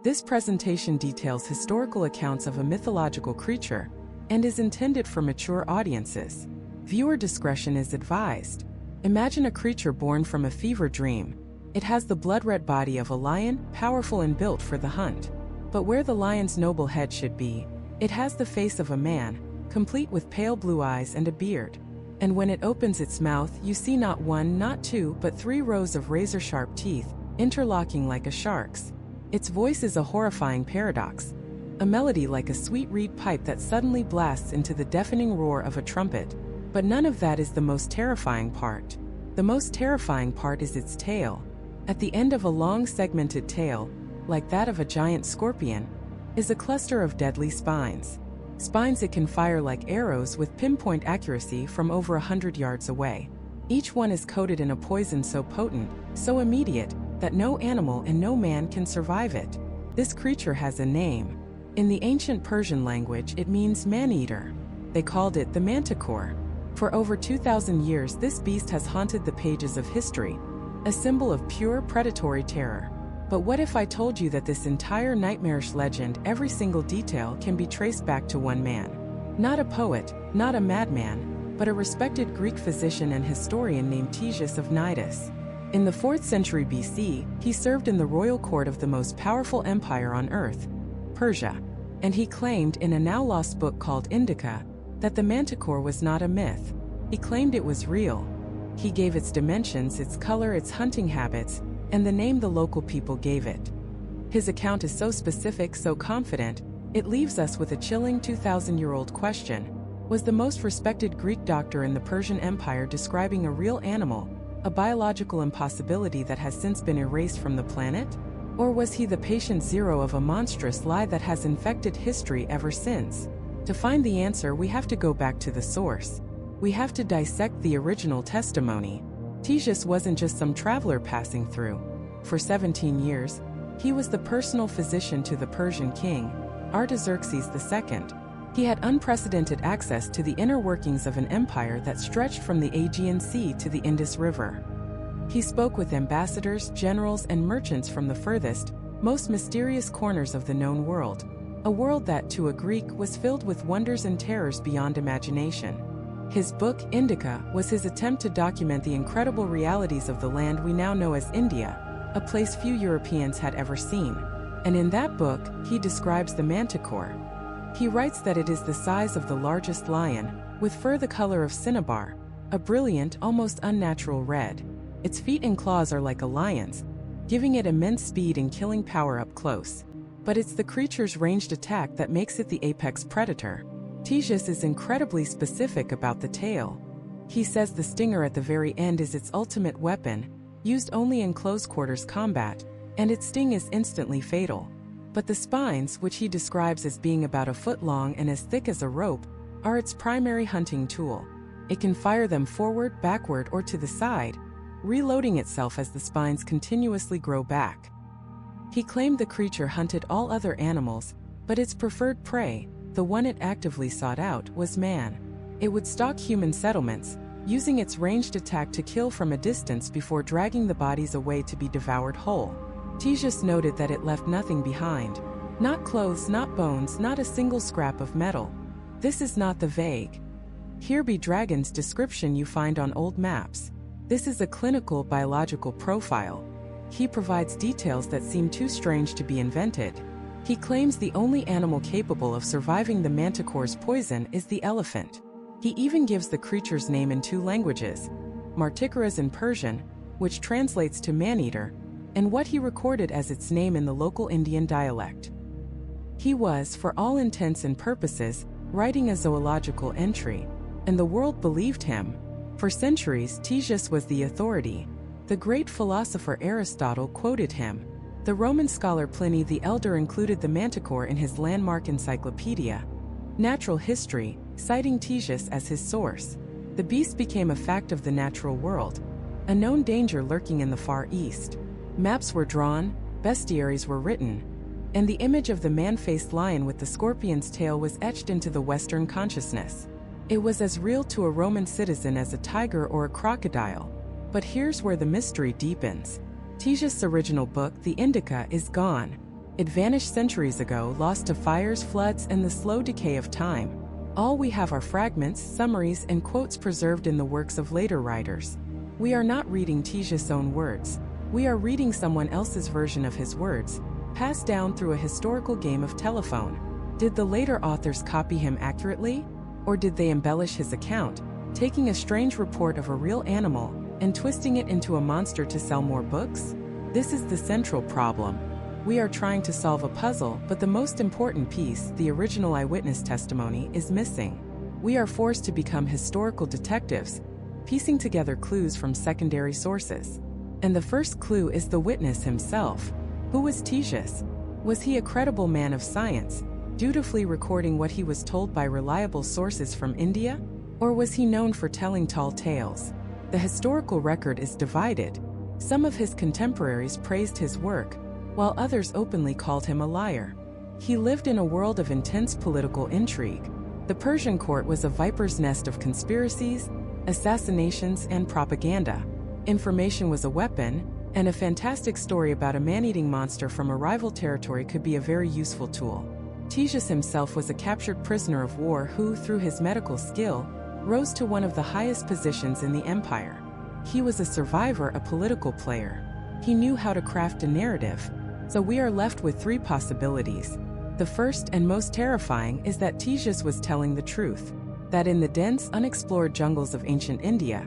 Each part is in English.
This presentation details historical accounts of a mythological creature and is intended for mature audiences. Viewer discretion is advised. Imagine a creature born from a fever dream. It has the blood-red body of a lion, powerful and built for the hunt. But where the lion's noble head should be, it has the face of a man, complete with pale blue eyes and a beard. And when it opens its mouth, you see not one, not two, but 3 rows of razor-sharp teeth, interlocking like a shark's. Its voice is a horrifying paradox, a melody like a sweet reed pipe that suddenly blasts into the deafening roar of a trumpet. But none of that is the most terrifying part. The most terrifying part is its tail. At the end of a long segmented tail, like that of a giant scorpion, is a cluster of deadly spines. Spines it can fire like arrows with pinpoint accuracy from over 100 yards away. Each one is coated in a poison so potent, so immediate, that no animal and no man can survive it. This creature has a name. In the ancient Persian language, it means man-eater. They called it the Manticore. For over 2,000 years, this beast has haunted the pages of history, a symbol of pure predatory terror. But what if I told you that this entire nightmarish legend, every single detail, can be traced back to one man? Not a poet, not a madman, but a respected Greek physician and historian named Ctesias of Cnidus. In the 4th century BC, he served in the royal court of the most powerful empire on earth, Persia, and he claimed in a now-lost book called Indica that the Manticore was not a myth. He claimed it was real. He gave its dimensions, its color, its hunting habits, and the name the local people gave it. His account is so specific, so confident, it leaves us with a chilling 2,000-year-old question. Was the most respected Greek doctor in the Persian Empire describing a real animal, a biological impossibility that has since been erased from the planet? Or was he the patient zero of a monstrous lie that has infected history ever since? To find the answer, we have to go back to the source. We have to dissect the original testimony. Ctesias wasn't just some traveler passing through. For 17 years, he was the personal physician to the Persian king, Artaxerxes II. He had unprecedented access to the inner workings of an empire that stretched from the Aegean Sea to the Indus River. He spoke with ambassadors, generals, and merchants from the furthest, most mysterious corners of the known world, a world that, to a Greek, was filled with wonders and terrors beyond imagination. His book, Indica, was his attempt to document the incredible realities of the land we now know as India, a place few Europeans had ever seen. And in that book, he describes the Manticore. He writes that it is the size of the largest lion, with fur the color of cinnabar, a brilliant, almost unnatural red. Its feet and claws are like a lion's, giving it immense speed and killing power up close. But it's the creature's ranged attack that makes it the apex predator. Ctesias is incredibly specific about the tail. He says the stinger at the very end is its ultimate weapon, used only in close-quarters combat, and its sting is instantly fatal. But the spines, which he describes as being about a foot long and as thick as a rope, are its primary hunting tool. It can fire them forward, backward, or to the side, reloading itself as the spines continuously grow back. He claimed the creature hunted all other animals, but its preferred prey, the one it actively sought out, was man. It would stalk human settlements, using its ranged attack to kill from a distance before dragging the bodies away to be devoured whole. Ctesias noted that it left nothing behind. Not clothes, not bones, not a single scrap of metal. This is not the vague "here be dragons" description you find on old maps. This is a clinical biological profile. He provides details that seem too strange to be invented. He claims the only animal capable of surviving the Manticore's poison is the elephant. He even gives the creature's name in 2 languages, Martikaras in Persian, which translates to man-eater, and what he recorded as its name in the local Indian dialect. He was, for all intents and purposes, writing a zoological entry, and the world believed him. For centuries, Ctesias was the authority. The great philosopher Aristotle quoted him. The Roman scholar Pliny the Elder included the Manticore in his landmark encyclopedia, Natural History, citing Ctesias as his source. The beast became a fact of the natural world, a known danger lurking in the Far East. Maps were drawn, bestiaries were written, and the image of the man-faced lion with the scorpion's tail was etched into the Western consciousness. It was as real to a Roman citizen as a tiger or a crocodile. But here's where the mystery deepens. Ctesias' original book, the Indica, is gone. It vanished centuries ago, lost to fires, floods, and the slow decay of time. All we have are fragments, summaries, and quotes preserved in the works of later writers. We are not reading Ctesias' own words. We are reading someone else's version of his words, passed down through a historical game of telephone. Did the later authors copy him accurately? Or did they embellish his account, taking a strange report of a real animal and twisting it into a monster to sell more books? This is the central problem. We are trying to solve a puzzle, but the most important piece, the original eyewitness testimony, is missing. We are forced to become historical detectives, piecing together clues from secondary sources. And the first clue is the witness himself. Who was Ctesias? Was he a credible man of science, dutifully recording what he was told by reliable sources from India? Or was he known for telling tall tales? The historical record is divided. Some of his contemporaries praised his work, while others openly called him a liar. He lived in a world of intense political intrigue. The Persian court was a viper's nest of conspiracies, assassinations, and propaganda. Information was a weapon, and a fantastic story about a man-eating monster from a rival territory could be a very useful tool. Ctesias himself was a captured prisoner of war who, through his medical skill, rose to one of the highest positions in the empire. He was a survivor, a political player. He knew how to craft a narrative. So we are left with three possibilities. The first and most terrifying is that Ctesias was telling the truth, that in the dense, unexplored jungles of ancient India,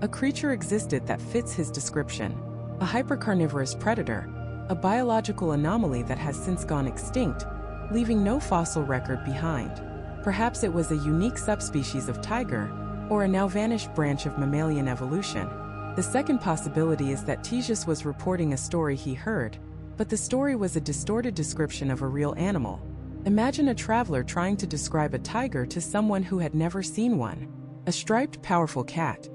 a creature existed that fits his description, a hypercarnivorous predator, a biological anomaly that has since gone extinct, leaving no fossil record behind. Perhaps it was a unique subspecies of tiger, or a now vanished branch of mammalian evolution. The second possibility is that Ctesias was reporting a story he heard, but the story was a distorted description of a real animal. Imagine a traveler trying to describe a tiger to someone who had never seen one. A striped, powerful cat.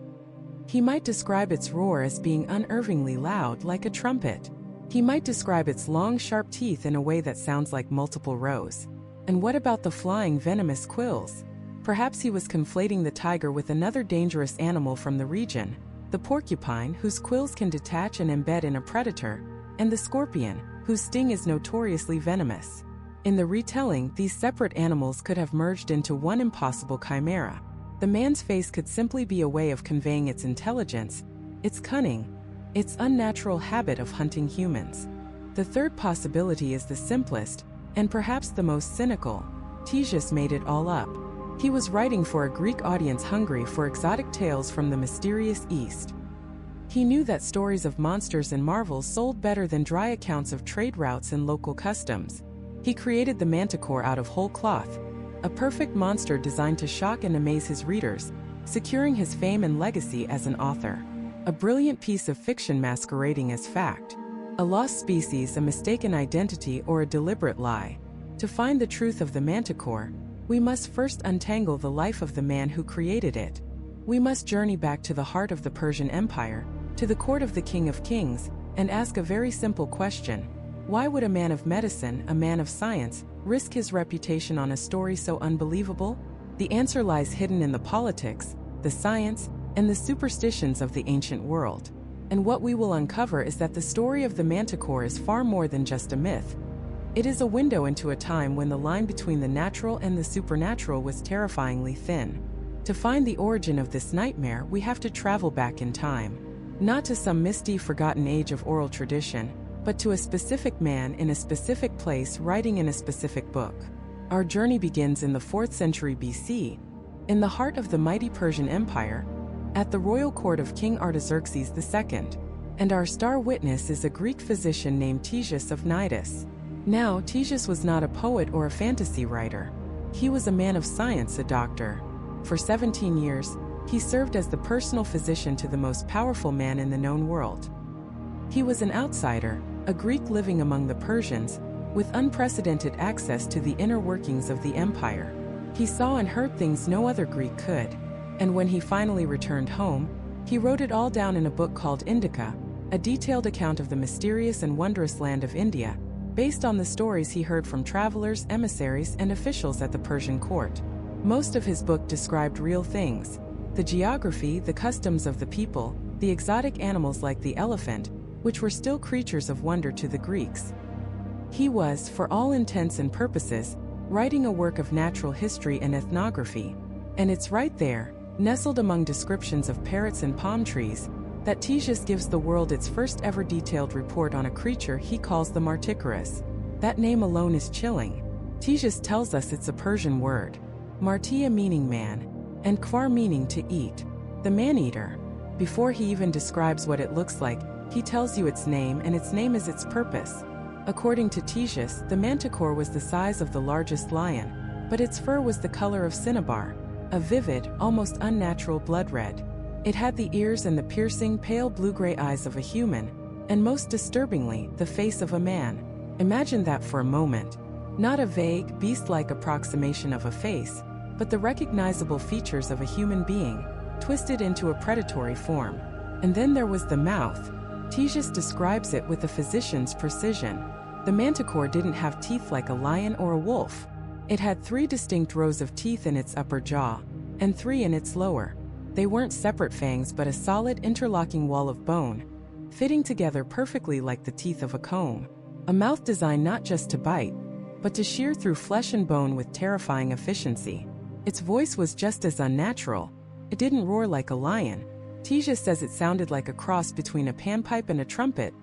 He might describe its roar as being unnervingly loud, like a trumpet. He might describe its long, sharp teeth in a way that sounds like multiple rows. And what about the flying, venomous quills? Perhaps he was conflating the tiger with another dangerous animal from the region, the porcupine, whose quills can detach and embed in a predator, and the scorpion, whose sting is notoriously venomous. In the retelling, these separate animals could have merged into one impossible chimera. The man's face could simply be a way of conveying its intelligence, its cunning, its unnatural habit of hunting humans. The third possibility is the simplest, and perhaps the most cynical. Ctesias made it all up. He was writing for a Greek audience hungry for exotic tales from the mysterious East. He knew that stories of monsters and marvels sold better than dry accounts of trade routes and local customs. He created the Manticore out of whole cloth, a perfect monster designed to shock and amaze his readers, securing his fame and legacy as an author. A brilliant piece of fiction masquerading as fact. A lost species, a mistaken identity, or a deliberate lie. To find the truth of the Manticore, we must first untangle the life of the man who created it. We must journey back to the heart of the Persian Empire, to the court of the King of Kings, and ask a very simple question. Why would a man of medicine, a man of science, risk his reputation on a story so unbelievable? The answer lies hidden in the politics, the science, and the superstitions of the ancient world. And what we will uncover is that the story of the Manticore is far more than just a myth. It is a window into a time when the line between the natural and the supernatural was terrifyingly thin. To find the origin of this nightmare, we have to travel back in time. Not to some misty, forgotten age of oral tradition, but to a specific man in a specific place writing in a specific book. Our journey begins in the 4th century BC, in the heart of the mighty Persian Empire, at the royal court of King Artaxerxes II, and our star witness is a Greek physician named Ctesias of Cnidus. Now, Ctesias was not a poet or a fantasy writer. He was a man of science, a doctor. For 17 years, he served as the personal physician to the most powerful man in the known world. He was an outsider, a Greek living among the Persians, with unprecedented access to the inner workings of the empire. He saw and heard things no other Greek could. And when he finally returned home, he wrote it all down in a book called Indica, a detailed account of the mysterious and wondrous land of India, based on the stories he heard from travelers, emissaries, and officials at the Persian court. Most of his book described real things: the geography, the customs of the people, the exotic animals like the elephant, which were still creatures of wonder to the Greeks. He was, for all intents and purposes, writing a work of natural history and ethnography. And it's right there, nestled among descriptions of parrots and palm trees, that Ctesias gives the world its first ever detailed report on a creature he calls the Marticorus. That name alone is chilling. Ctesias tells us it's a Persian word, martia meaning man, and kvar meaning to eat. The man-eater. Before he even describes what it looks like, he tells you its name, and its name is its purpose. According to Ctesias, the Manticore was the size of the largest lion, but its fur was the color of cinnabar, a vivid, almost unnatural blood red. It had the ears and the piercing, pale blue-gray eyes of a human, and most disturbingly, the face of a man. Imagine that for a moment. Not a vague, beast-like approximation of a face, but the recognizable features of a human being, twisted into a predatory form. And then there was the mouth. Ctesias describes it with a physician's precision. The Manticore didn't have teeth like a lion or a wolf. It had 3 distinct rows of teeth in its upper jaw, and 3 in its lower. They weren't separate fangs but a solid interlocking wall of bone, fitting together perfectly like the teeth of a comb. A mouth designed not just to bite, but to shear through flesh and bone with terrifying efficiency. Its voice was just as unnatural. It didn't roar like a lion. Ctesias says it sounded like a cross between a panpipe and a trumpet,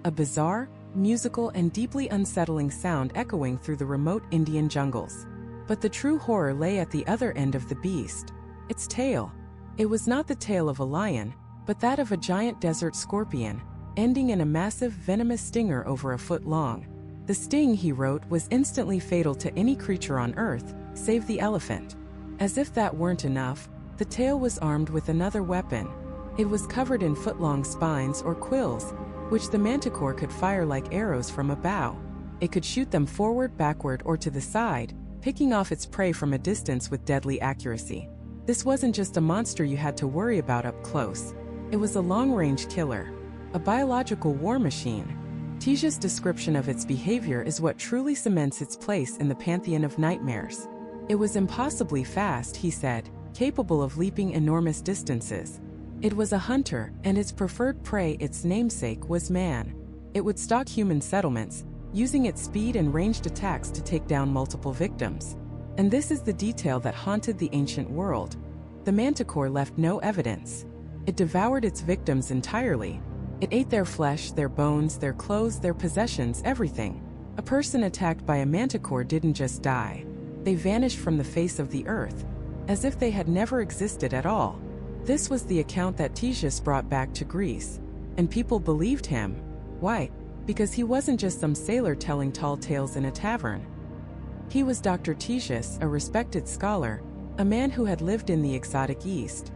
a bizarre, musical and deeply unsettling sound echoing through the remote Indian jungles. But the true horror lay at the other end of the beast. Its tail. It was not the tail of a lion, but that of a giant desert scorpion, ending in a massive venomous stinger over a foot long. The sting, he wrote, was instantly fatal to any creature on Earth, save the elephant. As if that weren't enough, the tail was armed with another weapon. It was covered in foot-long spines or quills, which the Manticore could fire like arrows from a bow. It could shoot them forward, backward, or to the side, picking off its prey from a distance with deadly accuracy. This wasn't just a monster you had to worry about up close. It was a long-range killer, a biological war machine. Ctesias' description of its behavior is what truly cements its place in the pantheon of nightmares. It was impossibly fast, he said, capable of leaping enormous distances. It was a hunter, and its preferred prey, its namesake, was man. It would stalk human settlements, using its speed and ranged attacks to take down multiple victims. And this is the detail that haunted the ancient world. The Manticore left no evidence. It devoured its victims entirely. It ate their flesh, their bones, their clothes, their possessions, everything. A person attacked by a Manticore didn't just die. They vanished from the face of the earth, as if they had never existed at all. This was the account that Ctesias brought back to Greece, and people believed him. Why? Because he wasn't just some sailor telling tall tales in a tavern. He was Dr. Ctesias, a respected scholar, a man who had lived in the exotic East.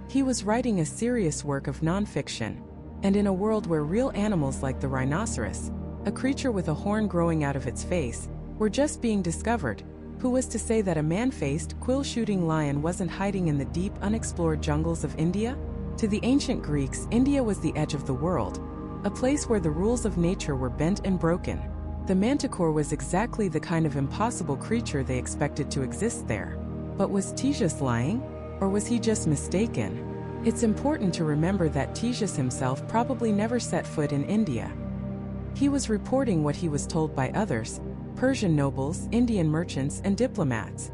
He was writing a serious work of non-fiction, and in a world where real animals like the rhinoceros, a creature with a horn growing out of its face, were just being discovered, who was to say that a man-faced, quill-shooting lion wasn't hiding in the deep, unexplored jungles of India? To the ancient Greeks, India was the edge of the world, a place where the rules of nature were bent and broken. The Manticore was exactly the kind of impossible creature they expected to exist there. But was Ctesias lying? Or was he just mistaken? It's important to remember that Ctesias himself probably never set foot in India. He was reporting what he was told by others, Persian nobles, Indian merchants, and diplomats.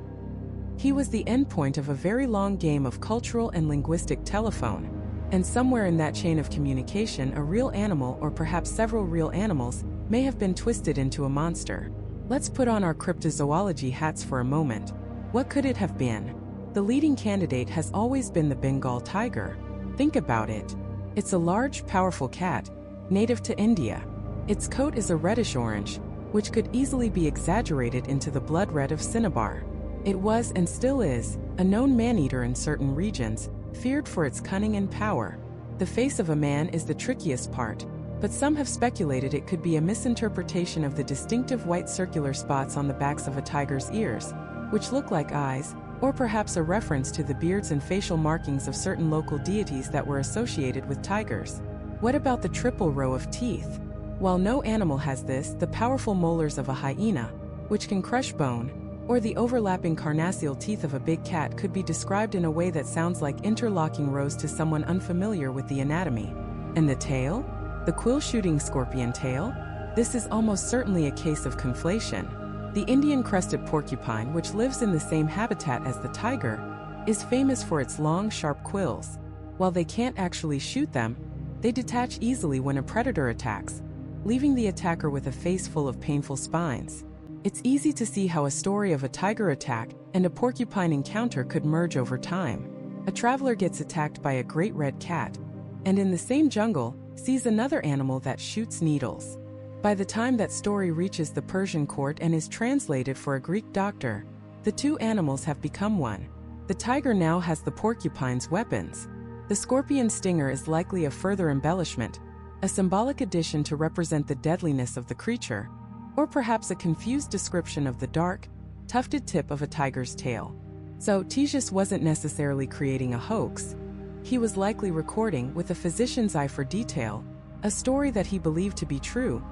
He was the endpoint of a very long game of cultural and linguistic telephone, and somewhere in that chain of communication a real animal, or perhaps several real animals, may have been twisted into a monster. Let's put on our cryptozoology hats for a moment. What could it have been? The leading candidate has always been the Bengal tiger. Think about it. It's a large, powerful cat, native to India. Its coat is a reddish-orange, which could easily be exaggerated into the blood red of cinnabar. It was, and still is, a known man-eater in certain regions, feared for its cunning and power. The face of a man is the trickiest part, but some have speculated it could be a misinterpretation of the distinctive white circular spots on the backs of a tiger's ears, which look like eyes, or perhaps a reference to the beards and facial markings of certain local deities that were associated with tigers. What about the triple row of teeth? While no animal has this, the powerful molars of a hyena, which can crush bone, or the overlapping carnassial teeth of a big cat could be described in a way that sounds like interlocking rows to someone unfamiliar with the anatomy. And the tail? The quill-shooting scorpion tail? This is almost certainly a case of conflation. The Indian crested porcupine, which lives in the same habitat as the tiger, is famous for its long, sharp quills. While they can't actually shoot them, they detach easily when a predator attacks, leaving the attacker with a face full of painful spines. It's easy to see how a story of a tiger attack and a porcupine encounter could merge over time. A traveler gets attacked by a great red cat, and in the same jungle, sees another animal that shoots needles. By the time that story reaches the Persian court and is translated for a Greek doctor, the two animals have become one. The tiger now has the porcupine's weapons. The scorpion stinger is likely a further embellishment, a symbolic addition to represent the deadliness of the creature, or perhaps a confused description of the dark, tufted tip of a tiger's tail. So Ctesias wasn't necessarily creating a hoax. He was likely recording, with a physician's eye for detail, a story that he believed to be true,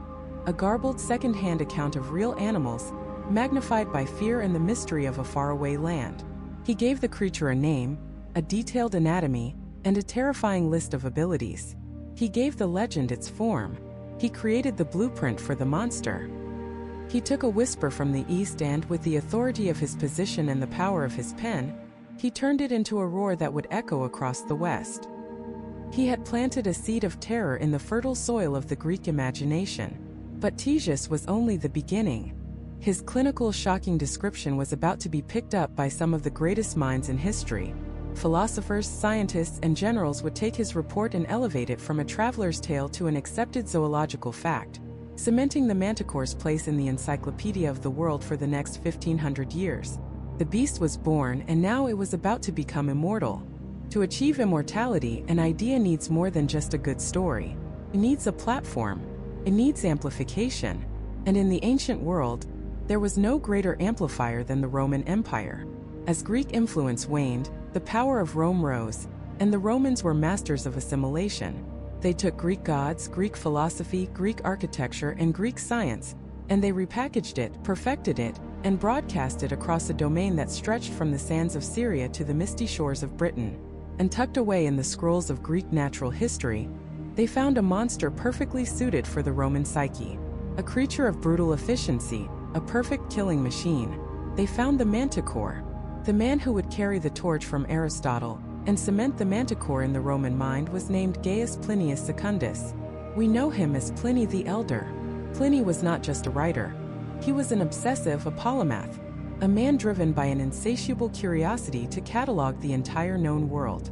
a garbled second-hand account of real animals, magnified by fear and the mystery of a faraway land. He gave the creature a name, a detailed anatomy, and a terrifying list of abilities. He gave the legend its form. He created the blueprint for the monster. He took a whisper from the east and, with the authority of his position and the power of his pen, he turned it into a roar that would echo across the west. He had planted a seed of terror in the fertile soil of the Greek imagination. But Ctesias was only the beginning. His clinical, shocking description was about to be picked up by some of the greatest minds in history. Philosophers, scientists, and generals would take his report and elevate it from a traveler's tale to an accepted zoological fact, cementing the Manticore's place in the encyclopedia of the world for the next 1500 years. The beast was born, and now it was about to become immortal. To achieve immortality, an idea needs more than just a good story. It needs a platform. It needs amplification, and in the ancient world, there was no greater amplifier than the Roman Empire. As Greek influence waned, the power of Rome rose, and the Romans were masters of assimilation. They took Greek gods, Greek philosophy, Greek architecture, and Greek science, and they repackaged it, perfected it, and broadcast it across a domain that stretched from the sands of Syria to the misty shores of Britain. And tucked away in the scrolls of Greek natural history, they found a monster perfectly suited for the Roman psyche. A creature of brutal efficiency, a perfect killing machine. They found the Manticore. The man who would carry the torch from Aristotle and cement the Manticore in the Roman mind was named Gaius Plinius Secundus. We know him as Pliny the Elder. Pliny was not just a writer. He was an obsessive, a polymath, a man driven by an insatiable curiosity to catalog the entire known world.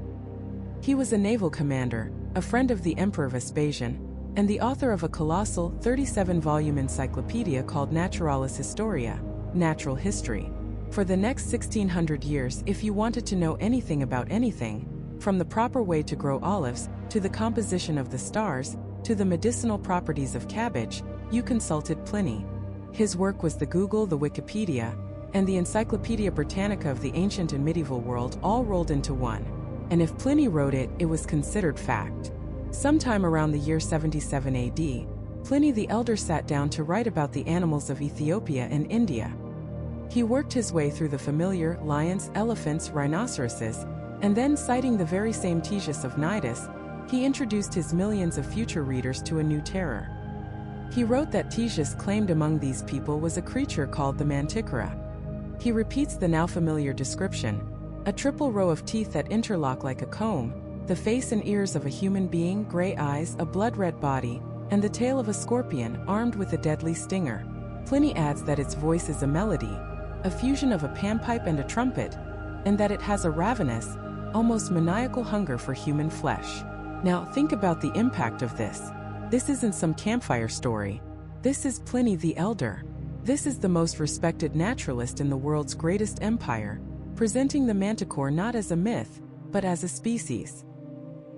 He was a naval commander, a friend of the Emperor Vespasian, and the author of a colossal 37-volume encyclopedia called Naturalis Historia, Natural History. For the next 1600 years, if you wanted to know anything about anything, from the proper way to grow olives, to the composition of the stars, to the medicinal properties of cabbage, you consulted Pliny. His work was the Google, the Wikipedia, and the Encyclopedia Britannica of the ancient and medieval world all rolled into one. And if Pliny wrote it, it was considered fact. Sometime around the year 77 AD, Pliny the Elder sat down to write about the animals of Ethiopia and India. He worked his way through the familiar lions, elephants, rhinoceroses, and then, citing the very same Ctesias of Cnidus, he introduced his millions of future readers to a new terror. He wrote that Ctesias claimed among these people was a creature called the Manticore. He repeats the now familiar description: a triple row of teeth that interlock like a comb, the face and ears of a human being, gray eyes, a blood-red body, and the tail of a scorpion armed with a deadly stinger. Pliny adds that its voice is a melody, a fusion of a panpipe and a trumpet, and that it has a ravenous, almost maniacal hunger for human flesh. Now think about the impact of this. This isn't some campfire story. This is Pliny the Elder. This is the most respected naturalist in the world's greatest empire, presenting the Manticore not as a myth, but as a species.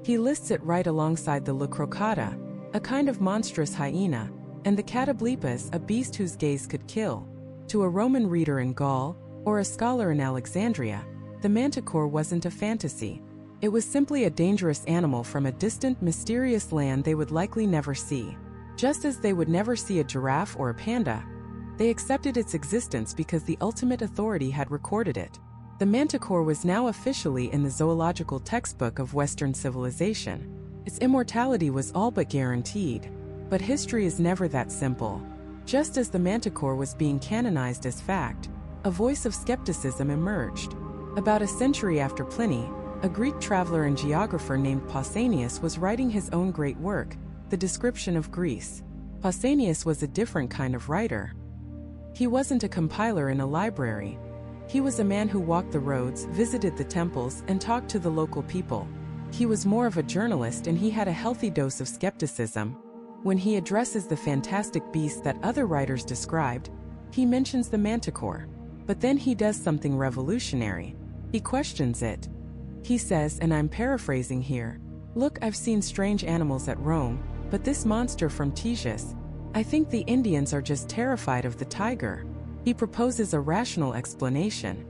He lists it right alongside the Leucrocata, a kind of monstrous hyena, and the Catoblepas, a beast whose gaze could kill. To a Roman reader in Gaul, or a scholar in Alexandria, the Manticore wasn't a fantasy. It was simply a dangerous animal from a distant, mysterious land they would likely never see. Just as they would never see a giraffe or a panda, they accepted its existence because the ultimate authority had recorded it. The Manticore was now officially in the zoological textbook of Western civilization. Its immortality was all but guaranteed. But history is never that simple. Just as the Manticore was being canonized as fact, a voice of skepticism emerged. About a century after Pliny, a Greek traveler and geographer named Pausanias was writing his own great work, The Description of Greece. Pausanias was a different kind of writer. He wasn't a compiler in a library. He was a man who walked the roads, visited the temples, and talked to the local people. He was more of a journalist, and he had a healthy dose of skepticism. When he addresses the fantastic beast that other writers described, he mentions the Manticore. But then he does something revolutionary. He questions it. He says, and I'm paraphrasing here, "Look, I've seen strange animals at Rome, but this monster from Ctesias, I think the Indians are just terrified of the tiger." He proposes a rational explanation.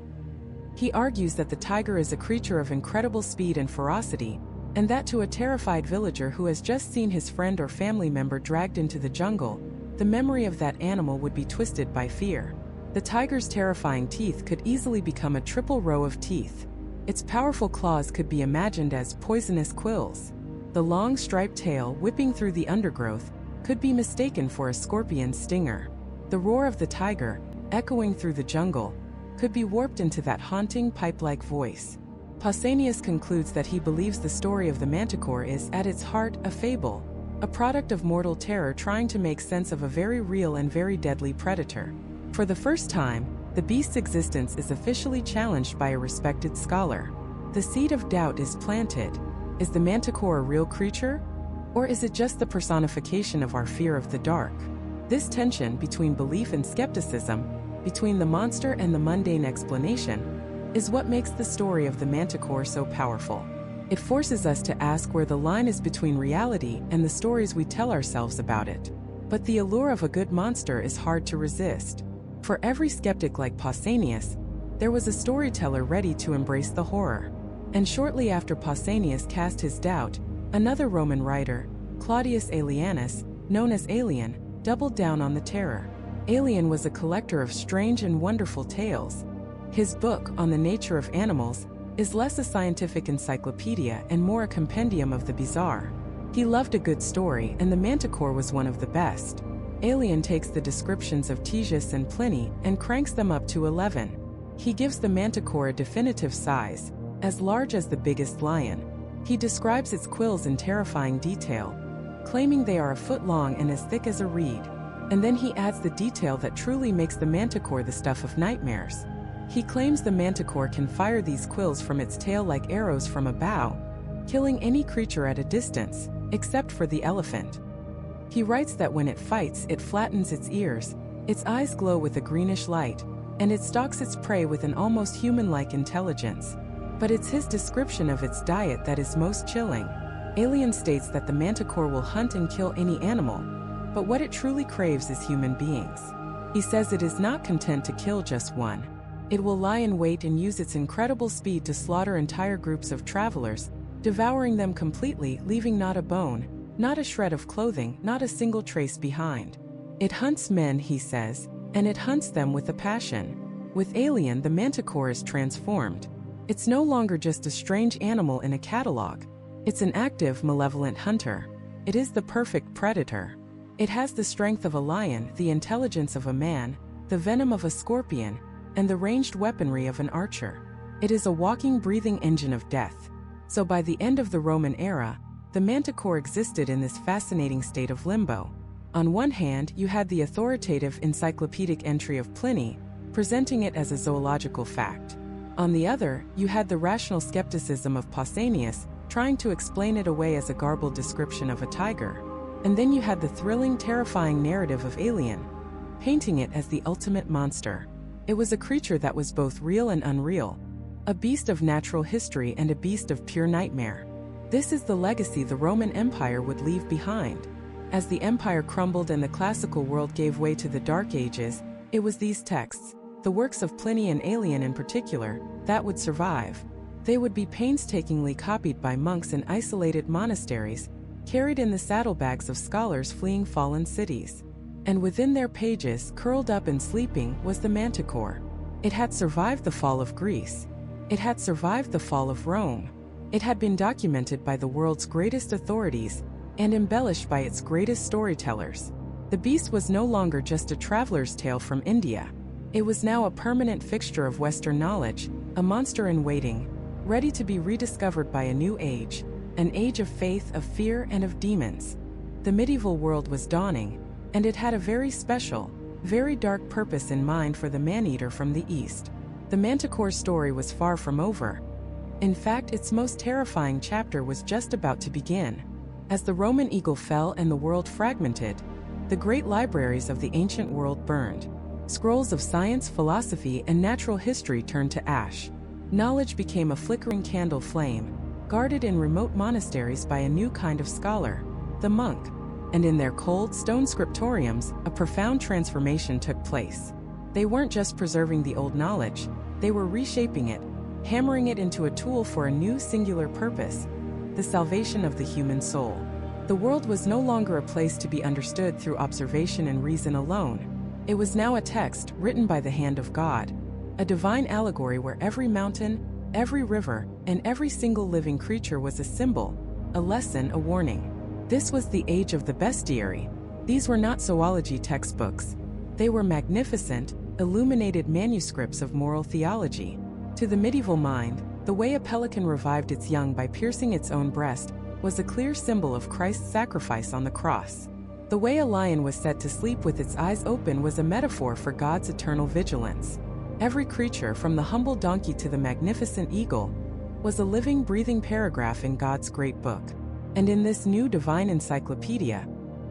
He argues that the tiger is a creature of incredible speed and ferocity, and that to a terrified villager who has just seen his friend or family member dragged into the jungle, the memory of that animal would be twisted by fear. The tiger's terrifying teeth could easily become a triple row of teeth. Its powerful claws could be imagined as poisonous quills. The long striped tail whipping through the undergrowth could be mistaken for a scorpion's stinger. The roar of the tiger, echoing through the jungle, could be warped into that haunting pipe-like voice. Pausanias concludes that he believes the story of the Manticore is, at its heart, a fable, a product of mortal terror trying to make sense of a very real and very deadly predator. For the first time, the beast's existence is officially challenged by a respected scholar. The seed of doubt is planted. Is the Manticore a real creature? Or is it just the personification of our fear of the dark? This tension between belief and skepticism, between the monster and the mundane explanation, is what makes the story of the Manticore so powerful. It forces us to ask where the line is between reality and the stories we tell ourselves about it. But the allure of a good monster is hard to resist. For every skeptic like Pausanias, there was a storyteller ready to embrace the horror. And shortly after Pausanias cast his doubt, another Roman writer, Claudius Aelianus, known as Aelian, doubled down on the terror. Aelian was a collector of strange and wonderful tales. His book, On the Nature of Animals, is less a scientific encyclopedia and more a compendium of the bizarre. He loved a good story, and the Manticore was one of the best. Aelian takes the descriptions of Ctesias and Pliny and cranks them up to 11. He gives the Manticore a definitive size, as large as the biggest lion. He describes its quills in terrifying detail, claiming they are a foot long and as thick as a reed. And then he adds the detail that truly makes the Manticore the stuff of nightmares. He claims the Manticore can fire these quills from its tail like arrows from a bow, killing any creature at a distance, except for the elephant. He writes that when it fights, it flattens its ears, its eyes glow with a greenish light, and it stalks its prey with an almost human-like intelligence. But it's his description of its diet that is most chilling. Aelian states that the Manticore will hunt and kill any animal, but what it truly craves is human beings. He says it is not content to kill just one. It will lie in wait and use its incredible speed to slaughter entire groups of travelers, devouring them completely, leaving not a bone, not a shred of clothing, not a single trace behind. It hunts men, he says, and it hunts them with a passion. With Aelian, the Manticore is transformed. It's no longer just a strange animal in a catalog. It's an active, malevolent hunter. It is the perfect predator. It has the strength of a lion, the intelligence of a man, the venom of a scorpion, and the ranged weaponry of an archer. It is a walking, breathing engine of death. So by the end of the Roman era, the Manticore existed in this fascinating state of limbo. On one hand, you had the authoritative encyclopedic entry of Pliny, presenting it as a zoological fact. On the other, you had the rational skepticism of Pausanias, trying to explain it away as a garbled description of a tiger. And then you had the thrilling, terrifying narrative of Aelian, painting it as the ultimate monster. It was a creature that was both real and unreal, a beast of natural history and a beast of pure nightmare. This is the legacy the Roman Empire would leave behind. As the empire crumbled and the classical world gave way to the Dark Ages, it was these texts, the works of Pliny and Aelian in particular, that would survive. They would be painstakingly copied by monks in isolated monasteries, carried in the saddlebags of scholars fleeing fallen cities. And within their pages, curled up and sleeping, was the Manticore. It had survived the fall of Greece. It had survived the fall of Rome. It had been documented by the world's greatest authorities, and embellished by its greatest storytellers. The beast was no longer just a traveler's tale from India. It was now a permanent fixture of Western knowledge, a monster in waiting, ready to be rediscovered by a new age, an age of faith, of fear, and of demons. The medieval world was dawning, and it had a very special, very dark purpose in mind for the man-eater from the East. The Manticore story was far from over. In fact, its most terrifying chapter was just about to begin. As the Roman eagle fell and the world fragmented, the great libraries of the ancient world burned. Scrolls of science, philosophy, and natural history turned to ash. Knowledge became a flickering candle flame, guarded in remote monasteries by a new kind of scholar, the monk. And in their cold stone scriptoriums, a profound transformation took place. They weren't just preserving the old knowledge, they were reshaping it, hammering it into a tool for a new singular purpose: the salvation of the human soul. The world was no longer a place to be understood through observation and reason alone. It was now a text written by the hand of God, a divine allegory where every mountain, every river, and every single living creature was a symbol, a lesson, a warning. This was the age of the bestiary. These were not zoology textbooks. They were magnificent, illuminated manuscripts of moral theology. To the medieval mind, the way a pelican revived its young by piercing its own breast was a clear symbol of Christ's sacrifice on the cross. The way a lion was set to sleep with its eyes open was a metaphor for God's eternal vigilance. Every creature, from the humble donkey to the magnificent eagle, was a living, breathing paragraph in God's great book. And in this new divine encyclopedia,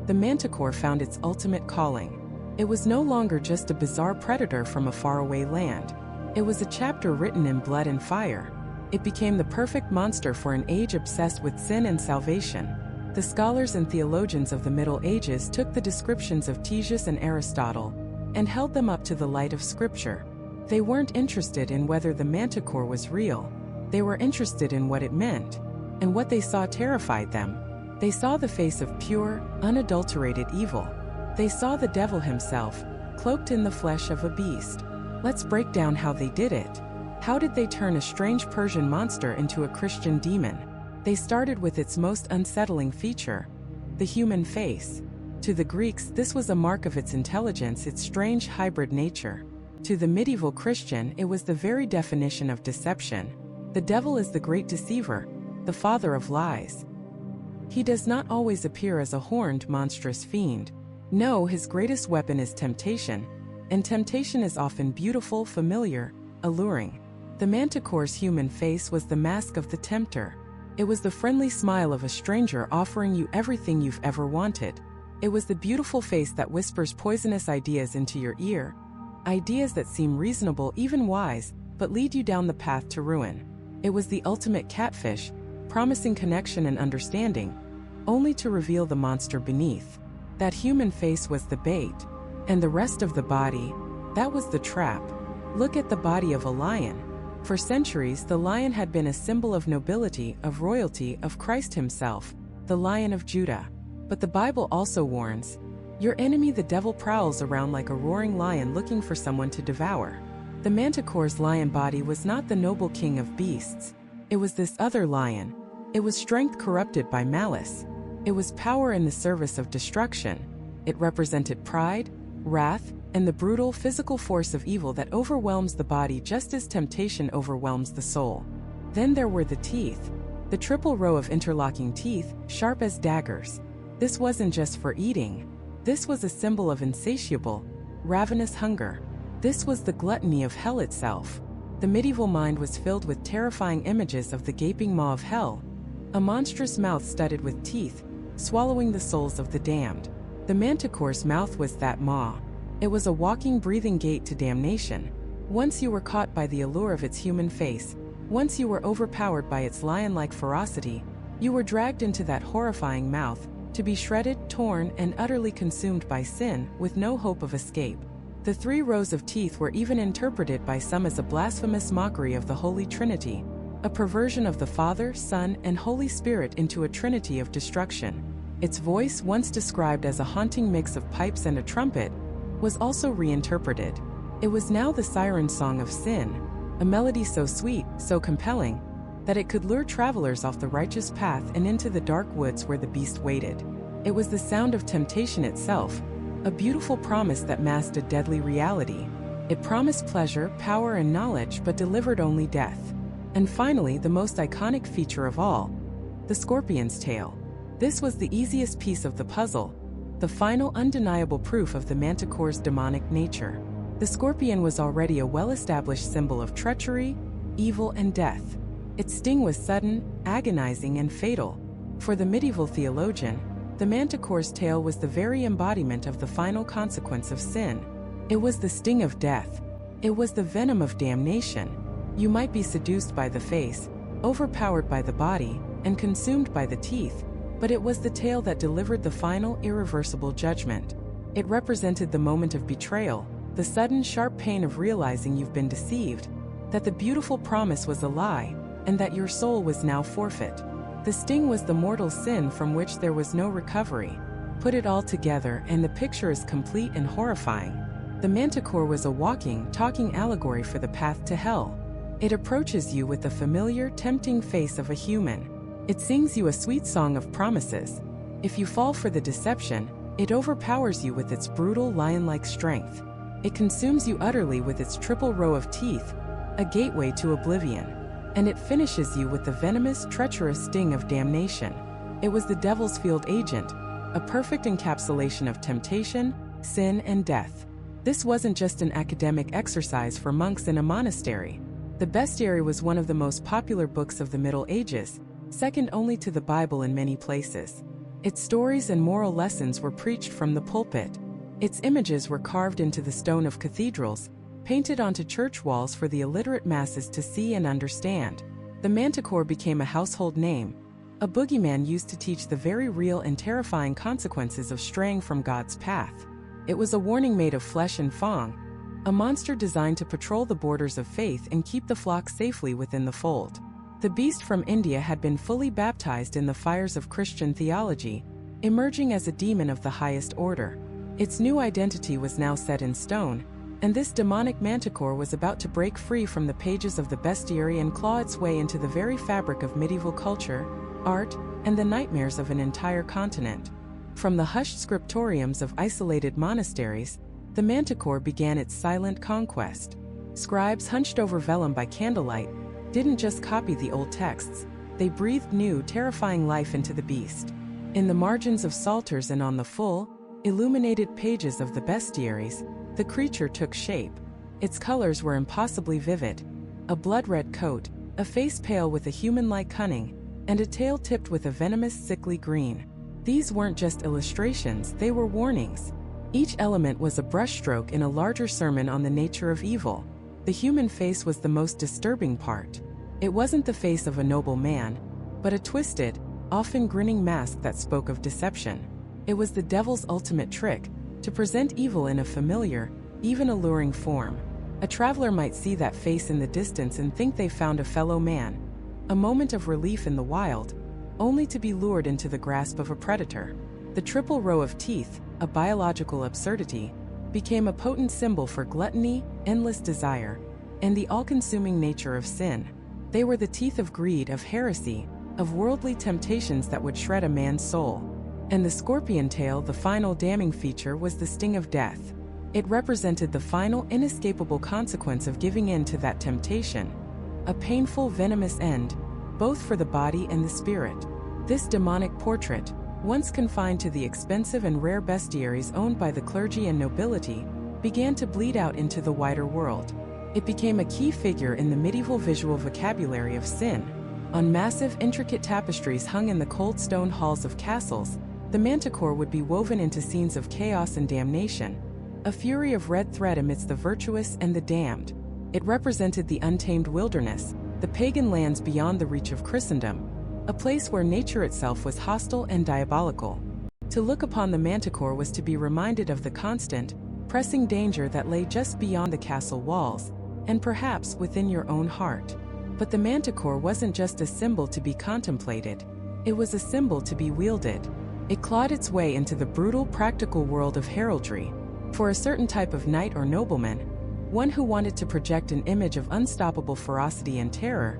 the Manticore found its ultimate calling. It was no longer just a bizarre predator from a faraway land. It was a chapter written in blood and fire. It became the perfect monster for an age obsessed with sin and salvation. The scholars and theologians of the Middle Ages took the descriptions of Ctesias and Aristotle and held them up to the light of Scripture. They weren't interested in whether the Manticore was real. They were interested in what it meant. And what they saw terrified them. They saw the face of pure, unadulterated evil. They saw the devil himself, cloaked in the flesh of a beast. Let's break down how they did it. How did they turn a strange Persian monster into a Christian demon? They started with its most unsettling feature: the human face. To the Greeks, this was a mark of its intelligence, its strange hybrid nature. To the medieval Christian, it was the very definition of deception. The devil is the great deceiver, the father of lies. He does not always appear as a horned, monstrous fiend. No, his greatest weapon is temptation, and temptation is often beautiful, familiar, alluring. The Manticore's human face was the mask of the tempter. It was the friendly smile of a stranger offering you everything you've ever wanted. It was the beautiful face that whispers poisonous ideas into your ear, ideas that seem reasonable, even wise, but lead you down the path to ruin. It was the ultimate catfish, promising connection and understanding, only to reveal the monster beneath. That human face was the bait, and the rest of the body, that was the trap. Look at the body of a lion. For centuries, the lion had been a symbol of nobility, of royalty, of Christ himself, the Lion of Judah. But the Bible also warns, your enemy the devil prowls around like a roaring lion looking for someone to devour. The Manticore's lion body was not the noble king of beasts. It was this other lion. It was strength corrupted by malice. It was power in the service of destruction. It represented pride, wrath, and the brutal physical force of evil that overwhelms the body just as temptation overwhelms the soul. Then there were the teeth. The triple row of interlocking teeth, sharp as daggers. This wasn't just for eating. This was a symbol of insatiable, ravenous hunger. This was the gluttony of hell itself. The medieval mind was filled with terrifying images of the gaping maw of hell, a monstrous mouth studded with teeth, swallowing the souls of the damned. The Manticore's mouth was that maw. It was a walking, breathing gate to damnation. Once you were caught by the allure of its human face, once you were overpowered by its lion-like ferocity, you were dragged into that horrifying mouth, to be shredded, torn, and utterly consumed by sin, with no hope of escape. The 3 rows of teeth were even interpreted by some as a blasphemous mockery of the Holy Trinity, a perversion of the Father, Son, and Holy Spirit into a trinity of destruction. Its voice, once described as a haunting mix of pipes and a trumpet, was also reinterpreted. It was now the siren song of sin, a melody so sweet, so compelling, that it could lure travelers off the righteous path and into the dark woods where the beast waited. It was the sound of temptation itself, a beautiful promise that masked a deadly reality. It promised pleasure, power, and knowledge, but delivered only death. And finally, the most iconic feature of all, the scorpion's tail. This was the easiest piece of the puzzle, the final undeniable proof of the Manticore's demonic nature. The scorpion was already a well-established symbol of treachery, evil, and death. Its sting was sudden, agonizing, and fatal. For the medieval theologian, the Manticore's tail was the very embodiment of the final consequence of sin. It was the sting of death. It was the venom of damnation. You might be seduced by the face, overpowered by the body, and consumed by the teeth, but it was the tail that delivered the final, irreversible judgment. It represented the moment of betrayal, the sudden, sharp pain of realizing you've been deceived, that the beautiful promise was a lie, and that your soul was now forfeit. The sting was the mortal sin from which there was no recovery. Put it all together and the picture is complete and horrifying. The Manticore was a walking, talking allegory for the path to hell. It approaches you with the familiar, tempting face of a human. It sings you a sweet song of promises. If you fall for the deception, it overpowers you with its brutal, lion-like strength. It consumes you utterly with its triple row of teeth, a gateway to oblivion. And it finishes you with the venomous, treacherous sting of damnation. It was the devil's field agent, a perfect encapsulation of temptation, sin, and death. This wasn't just an academic exercise for monks in a monastery. The Bestiary was one of the most popular books of the Middle Ages, second only to the Bible in many places. Its stories and moral lessons were preached from the pulpit. Its images were carved into the stone of cathedrals, painted onto church walls for the illiterate masses to see and understand. The Manticore became a household name, a boogeyman used to teach the very real and terrifying consequences of straying from God's path. It was a warning made of flesh and fang, a monster designed to patrol the borders of faith and keep the flock safely within the fold. The beast from India had been fully baptized in the fires of Christian theology, emerging as a demon of the highest order. Its new identity was now set in stone, and this demonic Manticore was about to break free from the pages of the Bestiary and claw its way into the very fabric of medieval culture, art, and the nightmares of an entire continent. From the hushed scriptoriums of isolated monasteries, the Manticore began its silent conquest. Scribes hunched over vellum by candlelight didn't just copy the old texts, they breathed new, terrifying life into the beast. In the margins of psalters and on the full, illuminated pages of the bestiaries, the creature took shape. Its colors were impossibly vivid: a blood-red coat, a face pale with a human-like cunning, and a tail tipped with a venomous, sickly green. These weren't just illustrations, they were warnings. Each element was a brushstroke in a larger sermon on the nature of evil. The human face was the most disturbing part. It wasn't the face of a noble man, but a twisted, often grinning mask that spoke of deception. It was the devil's ultimate trick, to present evil in a familiar, even alluring form. A traveler might see that face in the distance and think they found a fellow man. A moment of relief in the wild, only to be lured into the grasp of a predator. The triple row of teeth, a biological absurdity, became a potent symbol for gluttony, endless desire, and the all-consuming nature of sin. They were the teeth of greed, of heresy, of worldly temptations that would shred a man's soul. And the scorpion tail, the final damning feature, was the sting of death. It represented the final, inescapable consequence of giving in to that temptation. A painful, venomous end, both for the body and the spirit. This demonic portrait, once confined to the expensive and rare bestiaries owned by the clergy and nobility, began to bleed out into the wider world. It became a key figure in the medieval visual vocabulary of sin. On massive, intricate tapestries hung in the cold stone halls of castles, the Manticore would be woven into scenes of chaos and damnation, a fury of red thread amidst the virtuous and the damned. It represented the untamed wilderness, the pagan lands beyond the reach of Christendom, a place where nature itself was hostile and diabolical. To look upon the Manticore was to be reminded of the constant, pressing danger that lay just beyond the castle walls, and perhaps within your own heart. But the Manticore wasn't just a symbol to be contemplated, it was a symbol to be wielded. It clawed its way into the brutal, practical world of heraldry. For a certain type of knight or nobleman, one who wanted to project an image of unstoppable ferocity and terror,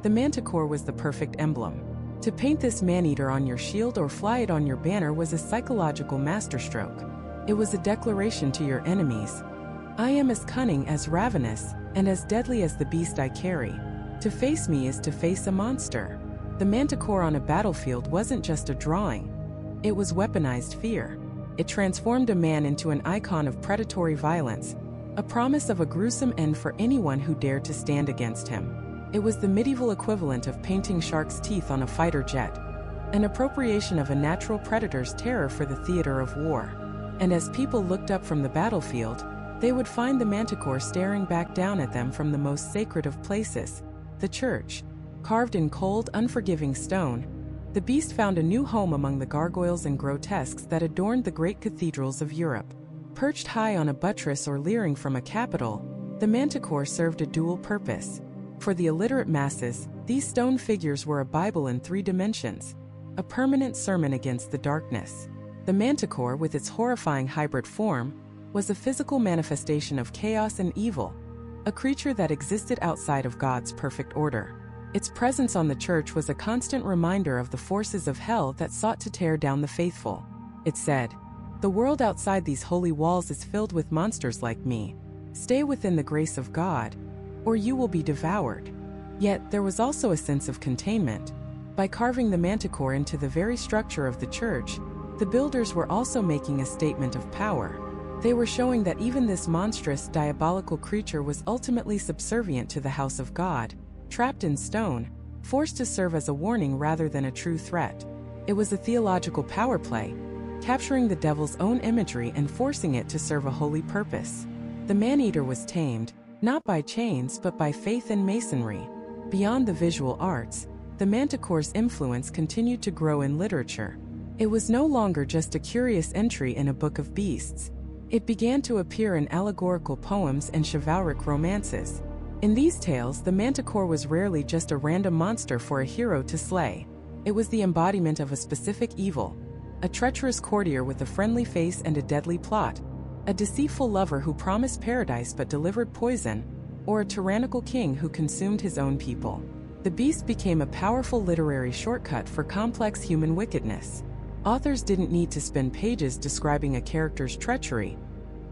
The Manticore was the perfect emblem. To paint this man-eater on your shield or fly it on your banner was a psychological masterstroke. It was a declaration to your enemies. I am as cunning, as ravenous, and as deadly as the beast I carry. To face me is to face a monster. The Manticore on a battlefield wasn't just a drawing. It was weaponized fear. It transformed a man into an icon of predatory violence, a promise of a gruesome end for anyone who dared to stand against him. It was the medieval equivalent of painting shark's teeth on a fighter jet, an appropriation of a natural predator's terror for the theater of war. And as people looked up from the battlefield, they would find the Manticore staring back down at them from the most sacred of places, the church. Carved in cold, unforgiving stone, the beast found a new home among the gargoyles and grotesques that adorned the great cathedrals of Europe. Perched high on a buttress or leering from a capitol, the Manticore served a dual purpose. For the illiterate masses, these stone figures were a Bible in 3 dimensions, a permanent sermon against the darkness. The Manticore, with its horrifying hybrid form, was a physical manifestation of chaos and evil, a creature that existed outside of God's perfect order. Its presence on the church was a constant reminder of the forces of hell that sought to tear down the faithful. It said, "The world outside these holy walls is filled with monsters like me. Stay within the grace of God, or you will be devoured." Yet, there was also a sense of containment. By carving the Manticore into the very structure of the church, the builders were also making a statement of power. They were showing that even this monstrous, diabolical creature was ultimately subservient to the house of God, trapped in stone, forced to serve as a warning rather than a true threat. It was a theological power play, capturing the devil's own imagery and forcing it to serve a holy purpose. The man-eater was tamed, not by chains but by faith and masonry. Beyond the visual arts, the Manticore's influence continued to grow in literature. It was no longer just a curious entry in a book of beasts. It began to appear in allegorical poems and chivalric romances. In these tales, the Manticore was rarely just a random monster for a hero to slay. It was the embodiment of a specific evil, a treacherous courtier with a friendly face and a deadly plot, a deceitful lover who promised paradise but delivered poison, or a tyrannical king who consumed his own people. The beast became a powerful literary shortcut for complex human wickedness. Authors didn't need to spend pages describing a character's treachery.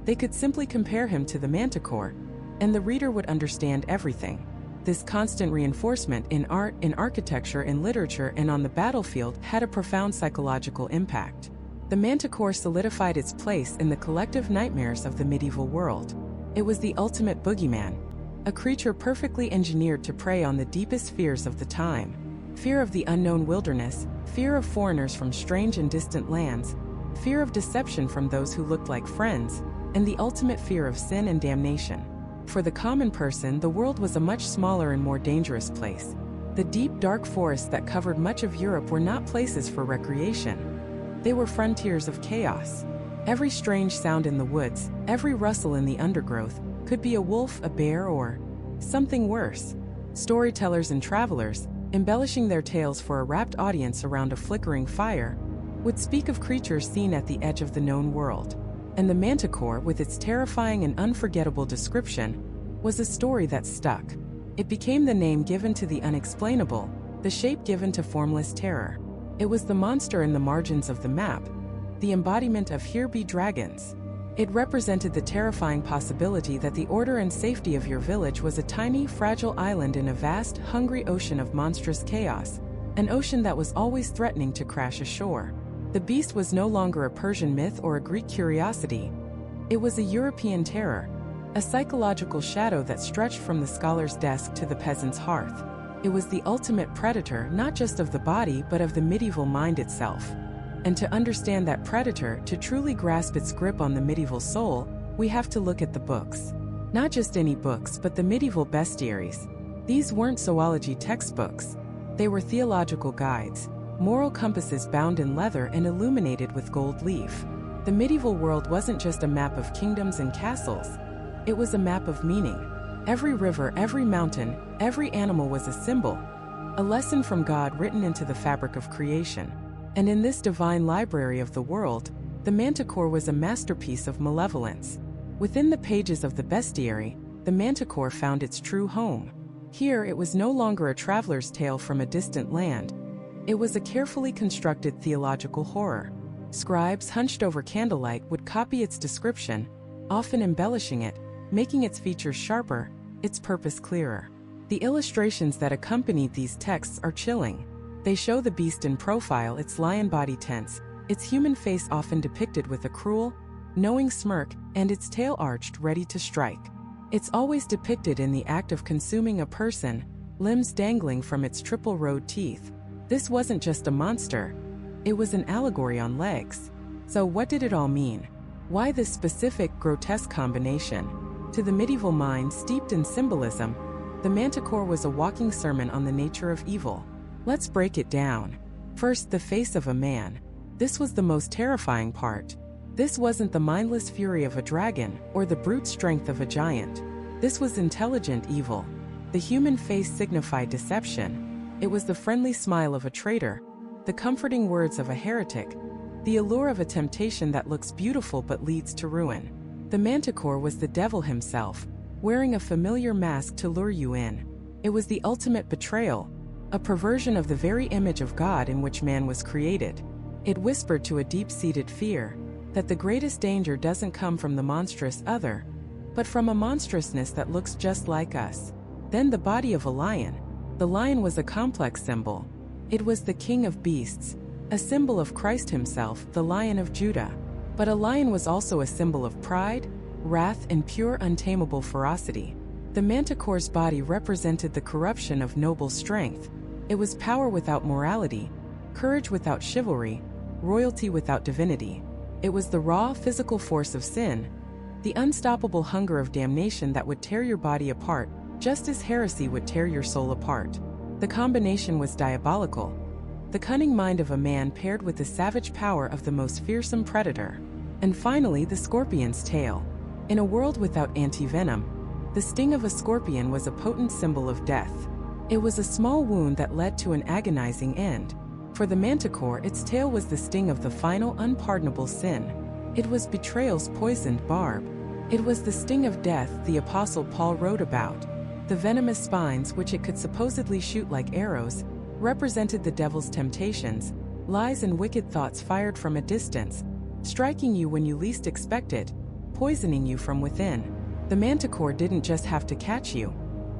They could simply compare him to the Manticore, and the reader would understand everything. This constant reinforcement in art, in architecture, in literature, and on the battlefield had a profound psychological impact. The Manticore solidified its place in the collective nightmares of the medieval world. It was the ultimate boogeyman, a creature perfectly engineered to prey on the deepest fears of the time. Fear of the unknown wilderness, fear of foreigners from strange and distant lands, fear of deception from those who looked like friends, and the ultimate fear of sin and damnation. For the common person, the world was a much smaller and more dangerous place. The deep, dark forests that covered much of Europe were not places for recreation. They were frontiers of chaos. Every strange sound in the woods, every rustle in the undergrowth, could be a wolf, a bear, or something worse. Storytellers and travelers, embellishing their tales for a rapt audience around a flickering fire, would speak of creatures seen at the edge of the known world. And the Manticore, with its terrifying and unforgettable description, was a story that stuck. It became the name given to the unexplainable, the shape given to formless terror. It was the monster in the margins of the map, the embodiment of "here be dragons." It represented the terrifying possibility that the order and safety of your village was a tiny, fragile island in a vast, hungry ocean of monstrous chaos, an ocean that was always threatening to crash ashore. The beast was no longer a Persian myth or a Greek curiosity. It was a European terror, a psychological shadow that stretched from the scholar's desk to the peasant's hearth. It was the ultimate predator, not just of the body but of the medieval mind itself. And to understand that predator, to truly grasp its grip on the medieval soul, we have to look at the books. Not just any books, but the medieval bestiaries. These weren't zoology textbooks. They were theological guides, moral compasses bound in leather and illuminated with gold leaf. The medieval world wasn't just a map of kingdoms and castles. It was a map of meaning. Every river, every mountain, every animal was a symbol, a lesson from God written into the fabric of creation. And in this divine library of the world, the Manticore was a masterpiece of malevolence. Within the pages of the bestiary, the Manticore found its true home. Here, it was no longer a traveler's tale from a distant land. It was a carefully constructed theological horror. Scribes hunched over candlelight would copy its description, often embellishing it, making its features sharper, its purpose clearer. The illustrations that accompanied these texts are chilling. They show the beast in profile, its lion body tense, its human face often depicted with a cruel, knowing smirk, and its tail arched, ready to strike. It's always depicted in the act of consuming a person, limbs dangling from its triple-rowed teeth. This wasn't just a monster. It was an allegory on legs. So what did it all mean? Why this specific, grotesque combination? To the medieval mind steeped in symbolism, the Manticore was a walking sermon on the nature of evil. Let's break it down. First, the face of a man. This was the most terrifying part. This wasn't the mindless fury of a dragon, or the brute strength of a giant. This was intelligent evil. The human face signified deception. It was the friendly smile of a traitor, the comforting words of a heretic, the allure of a temptation that looks beautiful but leads to ruin. The Manticore was the devil himself, wearing a familiar mask to lure you in. It was the ultimate betrayal, a perversion of the very image of God in which man was created. It whispered to a deep-seated fear that the greatest danger doesn't come from the monstrous other, but from a monstrousness that looks just like us. Then the body of a lion. The lion was a complex symbol. It was the king of beasts, a symbol of Christ himself, the Lion of Judah. But a lion was also a symbol of pride, wrath, and pure untamable ferocity. The Manticore's body represented the corruption of noble strength. It was power without morality, courage without chivalry, royalty without divinity. It was the raw, physical force of sin, the unstoppable hunger of damnation that would tear your body apart, just as heresy would tear your soul apart. The combination was diabolical. The cunning mind of a man paired with the savage power of the most fearsome predator. And finally, the scorpion's tail. In a world without anti-venom, the sting of a scorpion was a potent symbol of death. It was a small wound that led to an agonizing end. For the Manticore, its tail was the sting of the final, unpardonable sin. It was betrayal's poisoned barb. It was the sting of death the Apostle Paul wrote about. The venomous spines, which it could supposedly shoot like arrows, represented the devil's temptations, lies and wicked thoughts fired from a distance, striking you when you least expect it, poisoning you from within. The Manticore didn't just have to catch you.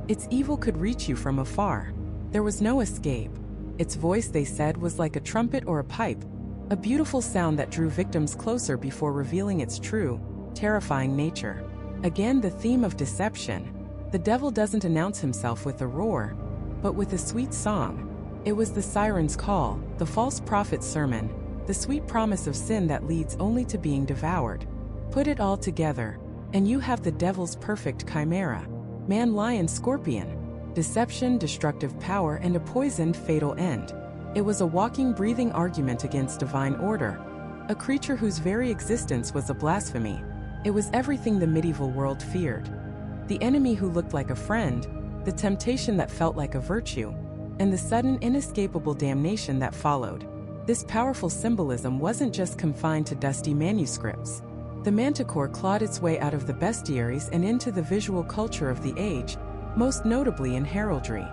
Its evil could reach you from afar. There was no escape. Its voice, they said, was like a trumpet or a pipe, a beautiful sound that drew victims closer before revealing its true, terrifying nature. Again, the theme of deception. The devil doesn't announce himself with a roar, but with a sweet song. It was the siren's call, the false prophet's sermon, the sweet promise of sin that leads only to being devoured. Put it all together, and you have the devil's perfect chimera. Man, lion, scorpion. Deception, destructive power, and a poisoned, fatal end. It was a walking, breathing argument against divine order, a creature whose very existence was a blasphemy. It was everything the medieval world feared. The enemy who looked like a friend, the temptation that felt like a virtue, and the sudden, inescapable damnation that followed. This powerful symbolism wasn't just confined to dusty manuscripts. The Manticore clawed its way out of the bestiaries and into the visual culture of the age, most notably in heraldry.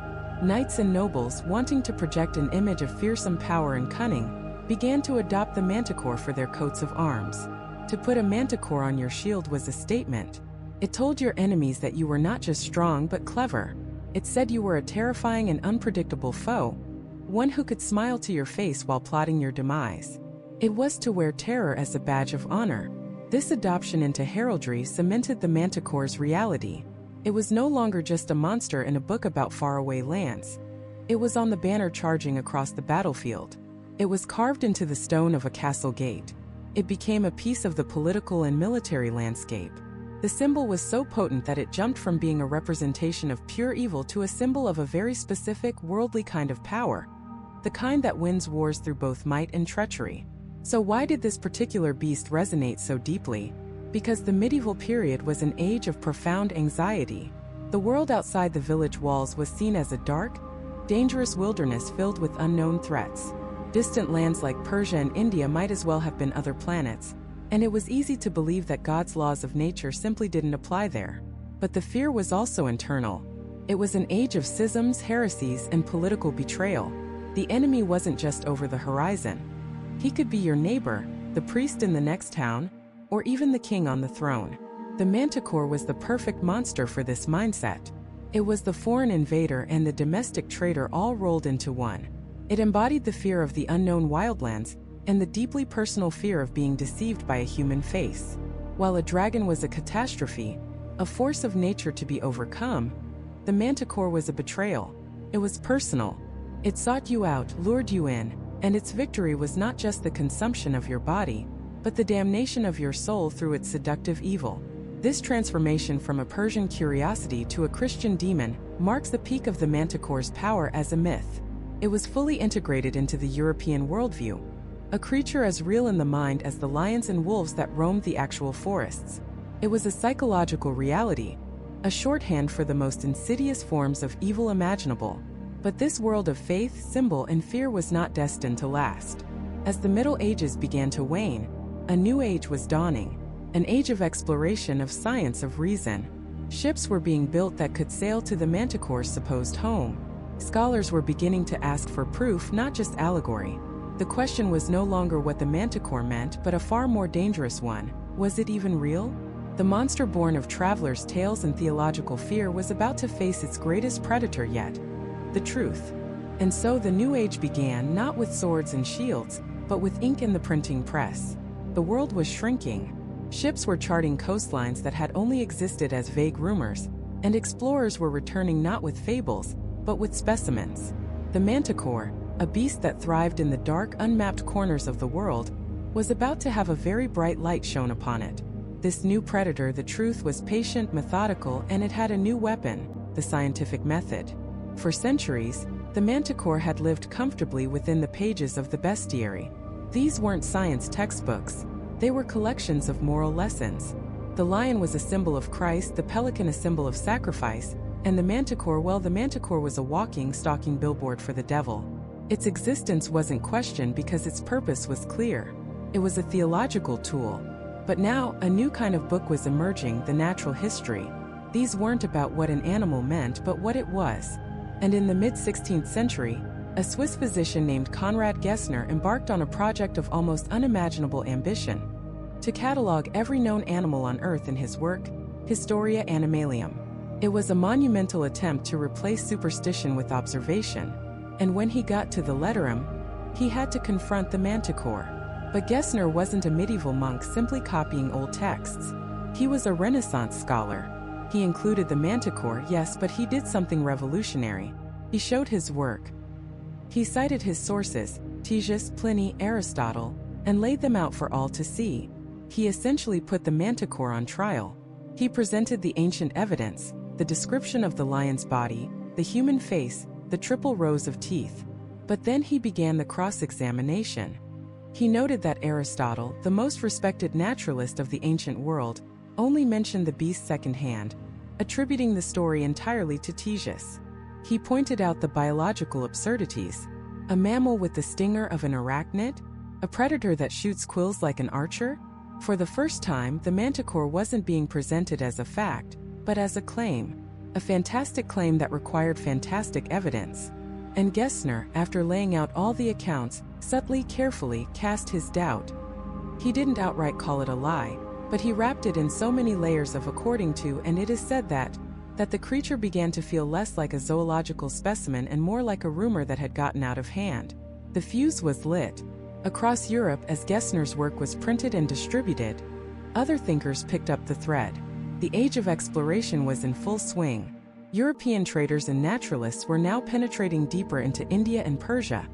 Knights and nobles, wanting to project an image of fearsome power and cunning, began to adopt the Manticore for their coats of arms. To put a Manticore on your shield was a statement. It told your enemies that you were not just strong but clever. It said you were a terrifying and unpredictable foe, one who could smile to your face while plotting your demise. It was to wear terror as a badge of honor. This adoption into heraldry cemented the Manticore's reality. It was no longer just a monster in a book about faraway lands. It was on the banner charging across the battlefield. It was carved into the stone of a castle gate. It became a piece of the political and military landscape. The symbol was so potent that it jumped from being a representation of pure evil to a symbol of a very specific, worldly kind of power, the kind that wins wars through both might and treachery. So why did this particular beast resonate so deeply? Because the medieval period was an age of profound anxiety. The world outside the village walls was seen as a dark, dangerous wilderness filled with unknown threats. Distant lands like Persia and India might as well have been other planets, and it was easy to believe that God's laws of nature simply didn't apply there. But the fear was also internal. It was an age of schisms, heresies, and political betrayal. The enemy wasn't just over the horizon. He could be your neighbor, the priest in the next town, or even the king on the throne. The Manticore was the perfect monster for this mindset. It was the foreign invader and the domestic traitor all rolled into one. It embodied the fear of the unknown wildlands and the deeply personal fear of being deceived by a human face. While a dragon was a catastrophe, a force of nature to be overcome, the Manticore was a betrayal. It was personal. It sought you out, lured you in, and its victory was not just the consumption of your body, but the damnation of your soul through its seductive evil. This transformation from a Persian curiosity to a Christian demon marks the peak of the Manticore's power as a myth. It was fully integrated into the European worldview, a creature as real in the mind as the lions and wolves that roamed the actual forests. It was a psychological reality, a shorthand for the most insidious forms of evil imaginable. But this world of faith, symbol, and fear was not destined to last. As the Middle Ages began to wane, a new age was dawning, an age of exploration, of science, of reason. Ships were being built that could sail to the Manticore's supposed home. Scholars were beginning to ask for proof, not just allegory. The question was no longer what the Manticore meant, but a far more dangerous one. Was it even real? The monster born of travelers' tales and theological fear was about to face its greatest predator yet, the truth. And so the New Age began, not with swords and shields, but with ink and the printing press. The world was shrinking. Ships were charting coastlines that had only existed as vague rumors, and explorers were returning not with fables, but with specimens. The Manticore, a beast that thrived in the dark, unmapped corners of the world, was about to have a very bright light shone upon it. This new predator, the truth, was patient, methodical, and it had a new weapon, the scientific method. For centuries, the Manticore had lived comfortably within the pages of the bestiary. These weren't science textbooks. They were collections of moral lessons. The lion was a symbol of Christ, the pelican a symbol of sacrifice, and the Manticore, well, the Manticore was a walking, stalking billboard for the devil. Its existence wasn't questioned because its purpose was clear. It was a theological tool. But now, a new kind of book was emerging, the natural history. These weren't about what an animal meant, but what it was. And in the mid-16th century, a Swiss physician named Conrad Gessner embarked on a project of almost unimaginable ambition: to catalog every known animal on Earth in his work, Historia Animalium. It was a monumental attempt to replace superstition with observation, and when he got to the letterum, he had to confront the Manticore. But Gessner wasn't a medieval monk simply copying old texts. He was a Renaissance scholar. He included the Manticore, yes, but he did something revolutionary. He showed his work. He cited his sources, Ctesias, Pliny, Aristotle, and laid them out for all to see. He essentially put the Manticore on trial. He presented the ancient evidence, the description of the lion's body, the human face, the triple rows of teeth. But then he began the cross-examination. He noted that Aristotle, the most respected naturalist of the ancient world, only mentioned the beast secondhand, attributing the story entirely to Ctesias. He pointed out the biological absurdities: a mammal with the stinger of an arachnid, a predator that shoots quills like an archer. For the first time, the Manticore wasn't being presented as a fact, but as a claim, a fantastic claim that required fantastic evidence. And Gessner, after laying out all the accounts, subtly, carefully cast his doubt. He didn't outright call it a lie, but he wrapped it in so many layers of according to, and it is said that the creature began to feel less like a zoological specimen and more like a rumor that had gotten out of hand. The fuse was lit. Across Europe, as Gessner's work was printed and distributed, other thinkers picked up the thread. The age of exploration was in full swing. European traders and naturalists were now penetrating deeper into India and Persia,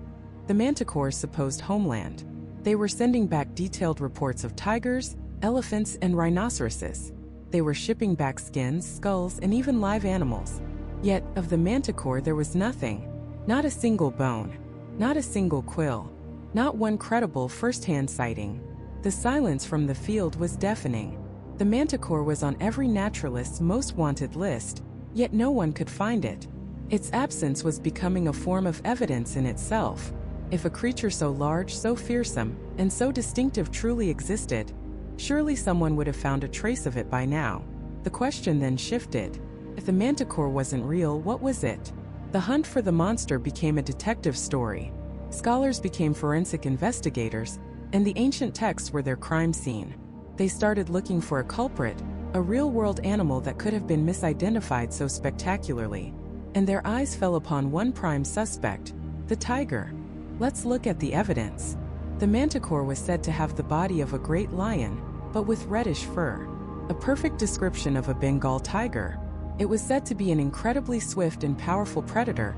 the Manticore's supposed homeland. They were sending back detailed reports of tigers, elephants, and rhinoceroses. They were shipping back skins, skulls, and even live animals. Yet, of the Manticore there was nothing. Not a single bone. Not a single quill. Not one credible first-hand sighting. The silence from the field was deafening. The Manticore was on every naturalist's most wanted list, yet no one could find it. Its absence was becoming a form of evidence in itself. If a creature so large, so fearsome, and so distinctive truly existed, surely someone would have found a trace of it by now. The question then shifted. If the Manticore wasn't real, what was it? The hunt for the monster became a detective story. Scholars became forensic investigators, and the ancient texts were their crime scene. They started looking for a culprit, a real-world animal that could have been misidentified so spectacularly. And their eyes fell upon one prime suspect, the tiger. Let's look at the evidence. The Manticore was said to have the body of a great lion, but with reddish fur. A perfect description of a Bengal tiger. It was said to be an incredibly swift and powerful predator,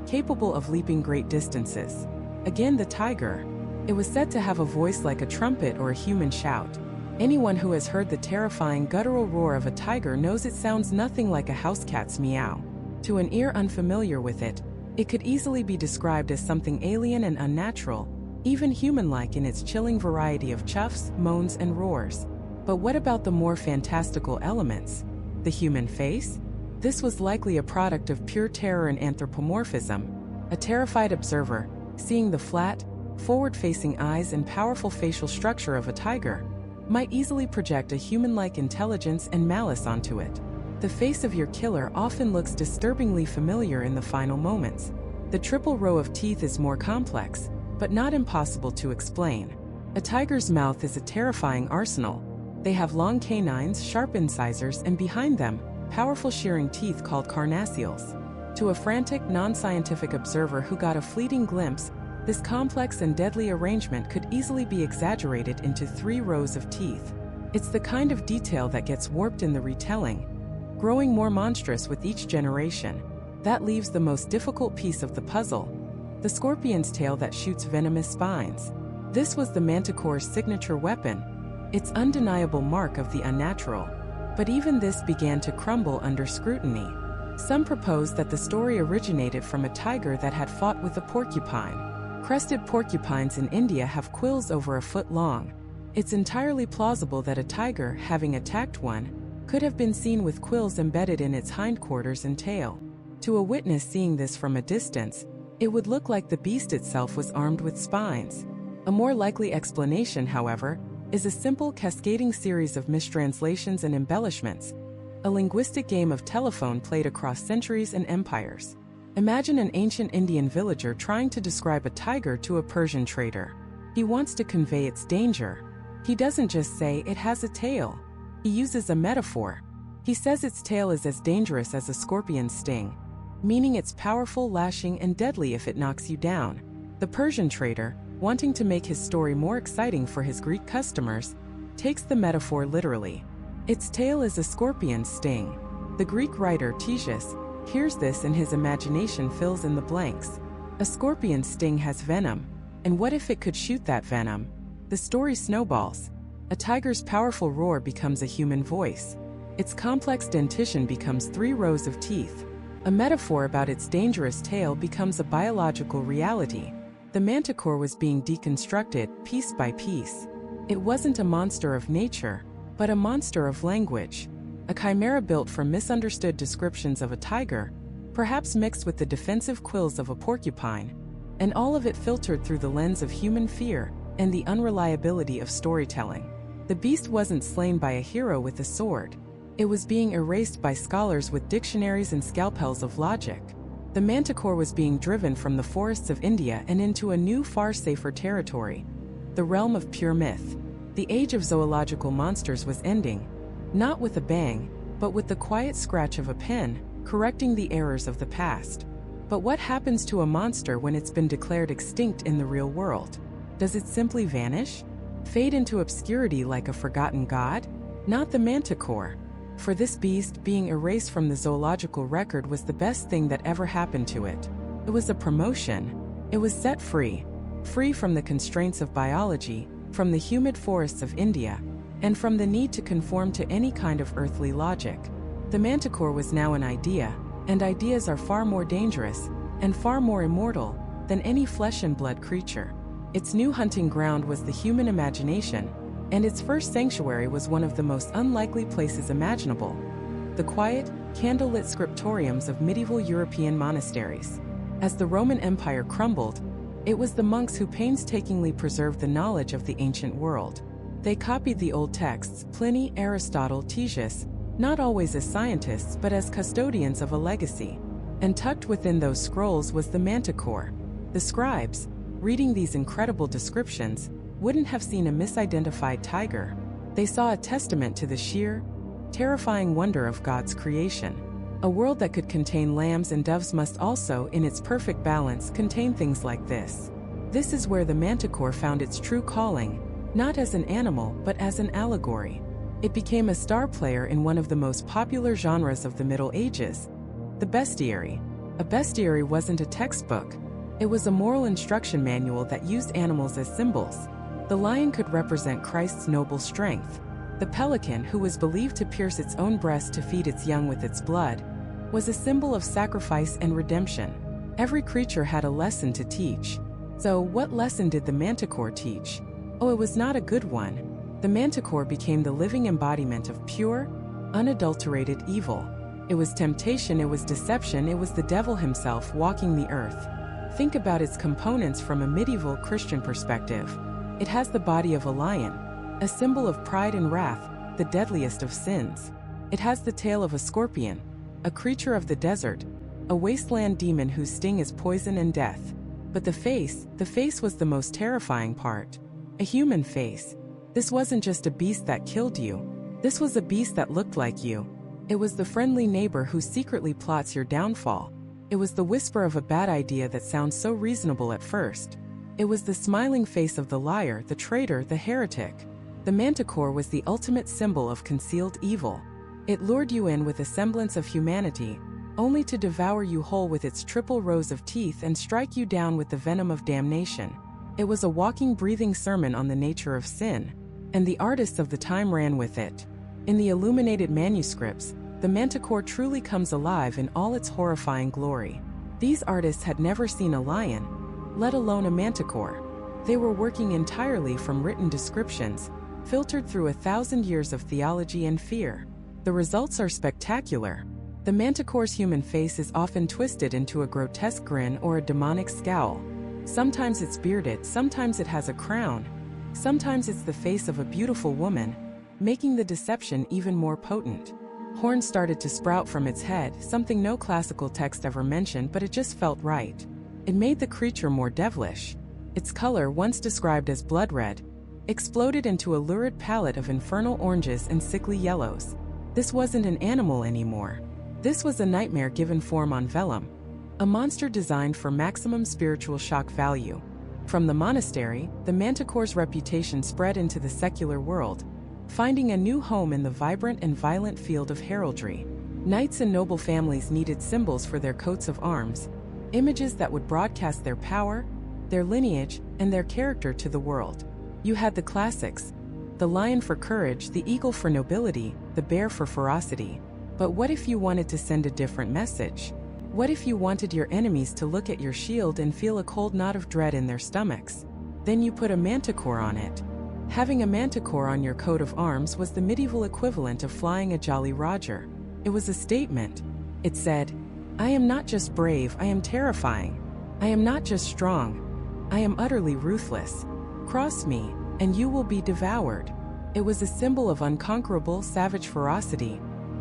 capable of leaping great distances. Again, the tiger. It was said to have a voice like a trumpet or a human shout. Anyone who has heard the terrifying guttural roar of a tiger knows it sounds nothing like a house cat's meow. To an ear unfamiliar with it, it could easily be described as something alien and unnatural, even human-like in its chilling variety of chuffs, moans, and roars. But what about the more fantastical elements? The human face? This was likely a product of pure terror and anthropomorphism. A terrified observer, seeing the flat, forward-facing eyes and powerful facial structure of a tiger, might easily project a human-like intelligence and malice onto it. The face of your killer often looks disturbingly familiar in the final moments. The triple row of teeth is more complex, but not impossible to explain. A tiger's mouth is a terrifying arsenal. They have long canines, sharp incisors, and behind them, powerful shearing teeth called carnassials. To a frantic, non-scientific observer who got a fleeting glimpse, this complex and deadly arrangement could easily be exaggerated into 3 rows of teeth. It's the kind of detail that gets warped in the retelling, growing more monstrous with each generation. That leaves the most difficult piece of the puzzle, the scorpion's tail that shoots venomous spines. This was the Manticore's signature weapon, its undeniable mark of the unnatural. But even this began to crumble under scrutiny. Some propose that the story originated from a tiger that had fought with a porcupine. Crested porcupines in India have quills over a foot long. It's entirely plausible that a tiger, having attacked one, could have been seen with quills embedded in its hindquarters and tail. To a witness seeing this from a distance, it would look like the beast itself was armed with spines. A more likely explanation, however, is a simple cascading series of mistranslations and embellishments, a linguistic game of telephone played across centuries and empires. Imagine an ancient Indian villager trying to describe a tiger to a Persian trader. He wants to convey its danger. He doesn't just say it has a tail. He uses a metaphor. He says its tail is as dangerous as a scorpion's sting, meaning it's powerful, lashing, and deadly if it knocks you down. The Persian trader, wanting to make his story more exciting for his Greek customers, takes the metaphor literally. Its tail is a scorpion's sting. The Greek writer Ctesias hears this and his imagination fills in the blanks. A scorpion's sting has venom, and what if it could shoot that venom? The story snowballs. A tiger's powerful roar becomes a human voice. Its complex dentition becomes 3 rows of teeth. A metaphor about its dangerous tail becomes a biological reality. The Manticore was being deconstructed piece by piece. It wasn't a monster of nature, but a monster of language. A chimera built from misunderstood descriptions of a tiger, perhaps mixed with the defensive quills of a porcupine, and all of it filtered through the lens of human fear and the unreliability of storytelling. The beast wasn't slain by a hero with a sword. It was being erased by scholars with dictionaries and scalpels of logic. The Manticore was being driven from the forests of India and into a new, far safer territory, the realm of pure myth. The age of zoological monsters was ending, not with a bang, but with the quiet scratch of a pen, correcting the errors of the past. But what happens to a monster when it's been declared extinct in the real world? Does it simply vanish? Fade into obscurity like a forgotten god? Not the Manticore. For this beast, being erased from the zoological record was the best thing that ever happened to it. It was a promotion. It was set free. Free from the constraints of biology, from the humid forests of India, and from the need to conform to any kind of earthly logic. The Manticore was now an idea, and ideas are far more dangerous, and far more immortal, than any flesh and blood creature. Its new hunting ground was the human imagination, and its first sanctuary was one of the most unlikely places imaginable: the quiet, candlelit scriptoriums of medieval European monasteries. As the Roman Empire crumbled, it was the monks who painstakingly preserved the knowledge of the ancient world. They copied the old texts, Pliny, Aristotle, Ctesias, not always as scientists but as custodians of a legacy. And tucked within those scrolls was the Manticore. The scribes, reading these incredible descriptions, wouldn't have seen a misidentified tiger. They saw a testament to the sheer, terrifying wonder of God's creation. A world that could contain lambs and doves must also, in its perfect balance, contain things like this. This is where the Manticore found its true calling, not as an animal but as an allegory. It became a star player in one of the most popular genres of the Middle Ages, the bestiary. A bestiary wasn't a textbook. It was a moral instruction manual that used animals as symbols. The lion could represent Christ's noble strength. The pelican, who was believed to pierce its own breast to feed its young with its blood, was a symbol of sacrifice and redemption. Every creature had a lesson to teach. So, what lesson did the Manticore teach? Oh, it was not a good one. The Manticore became the living embodiment of pure, unadulterated evil. It was temptation, it was deception, it was the devil himself walking the earth. Think about its components from a medieval Christian perspective. It has the body of a lion, a symbol of pride and wrath, the deadliest of sins. It has the tail of a scorpion, a creature of the desert, a wasteland demon whose sting is poison and death. But the face was the most terrifying part. A human face. This wasn't just a beast that killed you. This was a beast that looked like you. It was the friendly neighbor who secretly plots your downfall. It was the whisper of a bad idea that sounds so reasonable at first. It was the smiling face of the liar, the traitor, the heretic. The Manticore was the ultimate symbol of concealed evil. It lured you in with a semblance of humanity, only to devour you whole with its triple rows of teeth and strike you down with the venom of damnation. It was a walking, breathing sermon on the nature of sin, and the artists of the time ran with it. In the illuminated manuscripts, the Manticore truly comes alive in all its horrifying glory. These artists had never seen a lion, let alone a Manticore. They were working entirely from written descriptions, filtered through 1,000 years of theology and fear. The results are spectacular. The Manticore's human face is often twisted into a grotesque grin or a demonic scowl. Sometimes it's bearded, sometimes it has a crown, sometimes it's the face of a beautiful woman, making the deception even more potent. Horns started to sprout from its head, something no classical text ever mentioned, but it just felt right. It made the creature more devilish. Its color, once described as blood red, exploded into a lurid palette of infernal oranges and sickly yellows. This wasn't an animal anymore. This was a nightmare given form on vellum, a monster designed for maximum spiritual shock value. From the monastery, the Manticore's reputation spread into the secular world, finding a new home in the vibrant and violent field of heraldry. Knights and noble families needed symbols for their coats of arms, images that would broadcast their power, their lineage, and their character to the world. You had the classics: the lion for courage, the eagle for nobility, the bear for ferocity. But what if you wanted to send a different message? What if you wanted your enemies to look at your shield and feel a cold knot of dread in their stomachs? Then you put a Manticore on it. Having a Manticore on your coat of arms was the medieval equivalent of flying a Jolly Roger. It was a statement. It said, "I am not just brave, I am terrifying. I am not just strong, I am utterly ruthless. Cross me, and you will be devoured." It was a symbol of unconquerable, savage ferocity,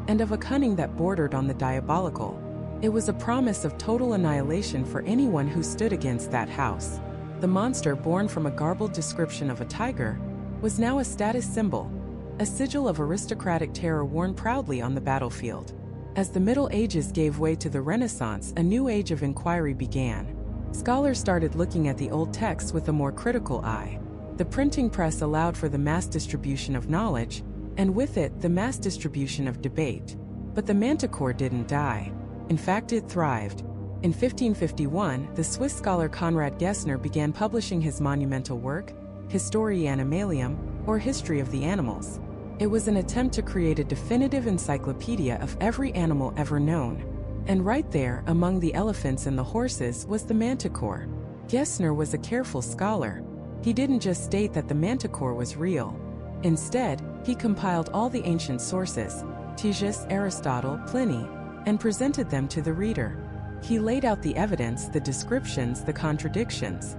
and of a cunning that bordered on the diabolical. It was a promise of total annihilation for anyone who stood against that house. The monster, born from a garbled description of a tiger, was now a status symbol, a sigil of aristocratic terror worn proudly on the battlefield. As the Middle Ages gave way to the Renaissance, a new age of inquiry began. Scholars started looking at the old texts with a more critical eye. The printing press allowed for the mass distribution of knowledge, and with it, the mass distribution of debate. But the Manticore didn't die. In fact, it thrived. In 1551, the Swiss scholar Conrad Gessner began publishing his monumental work, Historiae Animalium, or History of the Animals. It was an attempt to create a definitive encyclopedia of every animal ever known. And right there, among the elephants and the horses, was the Manticore. Gessner was a careful scholar. He didn't just state that the Manticore was real. Instead, he compiled all the ancient sources, Ctesias, Aristotle, Pliny, and presented them to the reader. He laid out the evidence, the descriptions, the contradictions.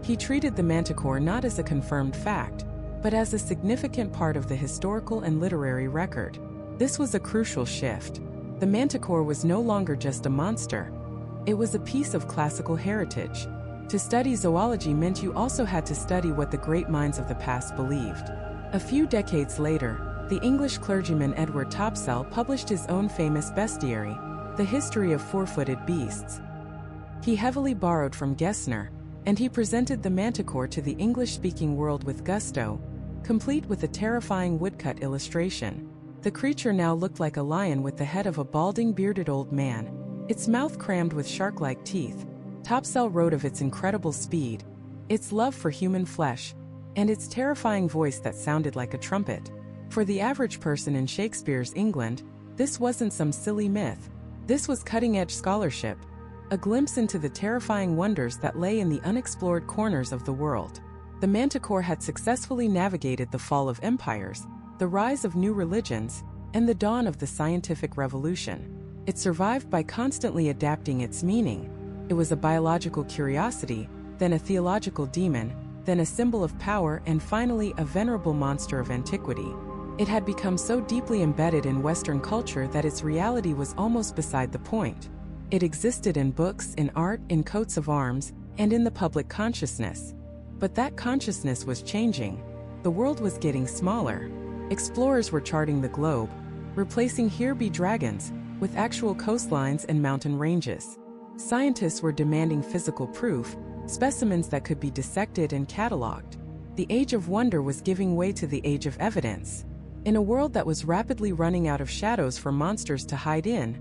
He treated the Manticore not as a confirmed fact, but as a significant part of the historical and literary record. This was a crucial shift. The Manticore was no longer just a monster. It was a piece of classical heritage. To study zoology meant you also had to study what the great minds of the past believed. A few decades later, the English clergyman Edward Topsell published his own famous bestiary, The History of Four-Footed Beasts. He heavily borrowed from Gessner, and he presented the Manticore to the English-speaking world with gusto, complete with a terrifying woodcut illustration. The creature now looked like a lion with the head of a balding, bearded old man, its mouth crammed with shark-like teeth. Topsell wrote of its incredible speed, its love for human flesh, and its terrifying voice that sounded like a trumpet. For the average person in Shakespeare's England, this wasn't some silly myth. This was cutting-edge scholarship, a glimpse into the terrifying wonders that lay in the unexplored corners of the world. The Manticore had successfully navigated the fall of empires, the rise of new religions, and the dawn of the scientific revolution. It survived by constantly adapting its meaning. It was a biological curiosity, then a theological demon, then a symbol of power, and finally a venerable monster of antiquity. It had become so deeply embedded in Western culture that its reality was almost beside the point. It existed in books, in art, in coats of arms, and in the public consciousness. But that consciousness was changing. The world was getting smaller. Explorers were charting the globe, replacing "here be dragons" with actual coastlines and mountain ranges. Scientists were demanding physical proof, specimens that could be dissected and cataloged. The age of wonder was giving way to the age of evidence. In a world that was rapidly running out of shadows for monsters to hide in,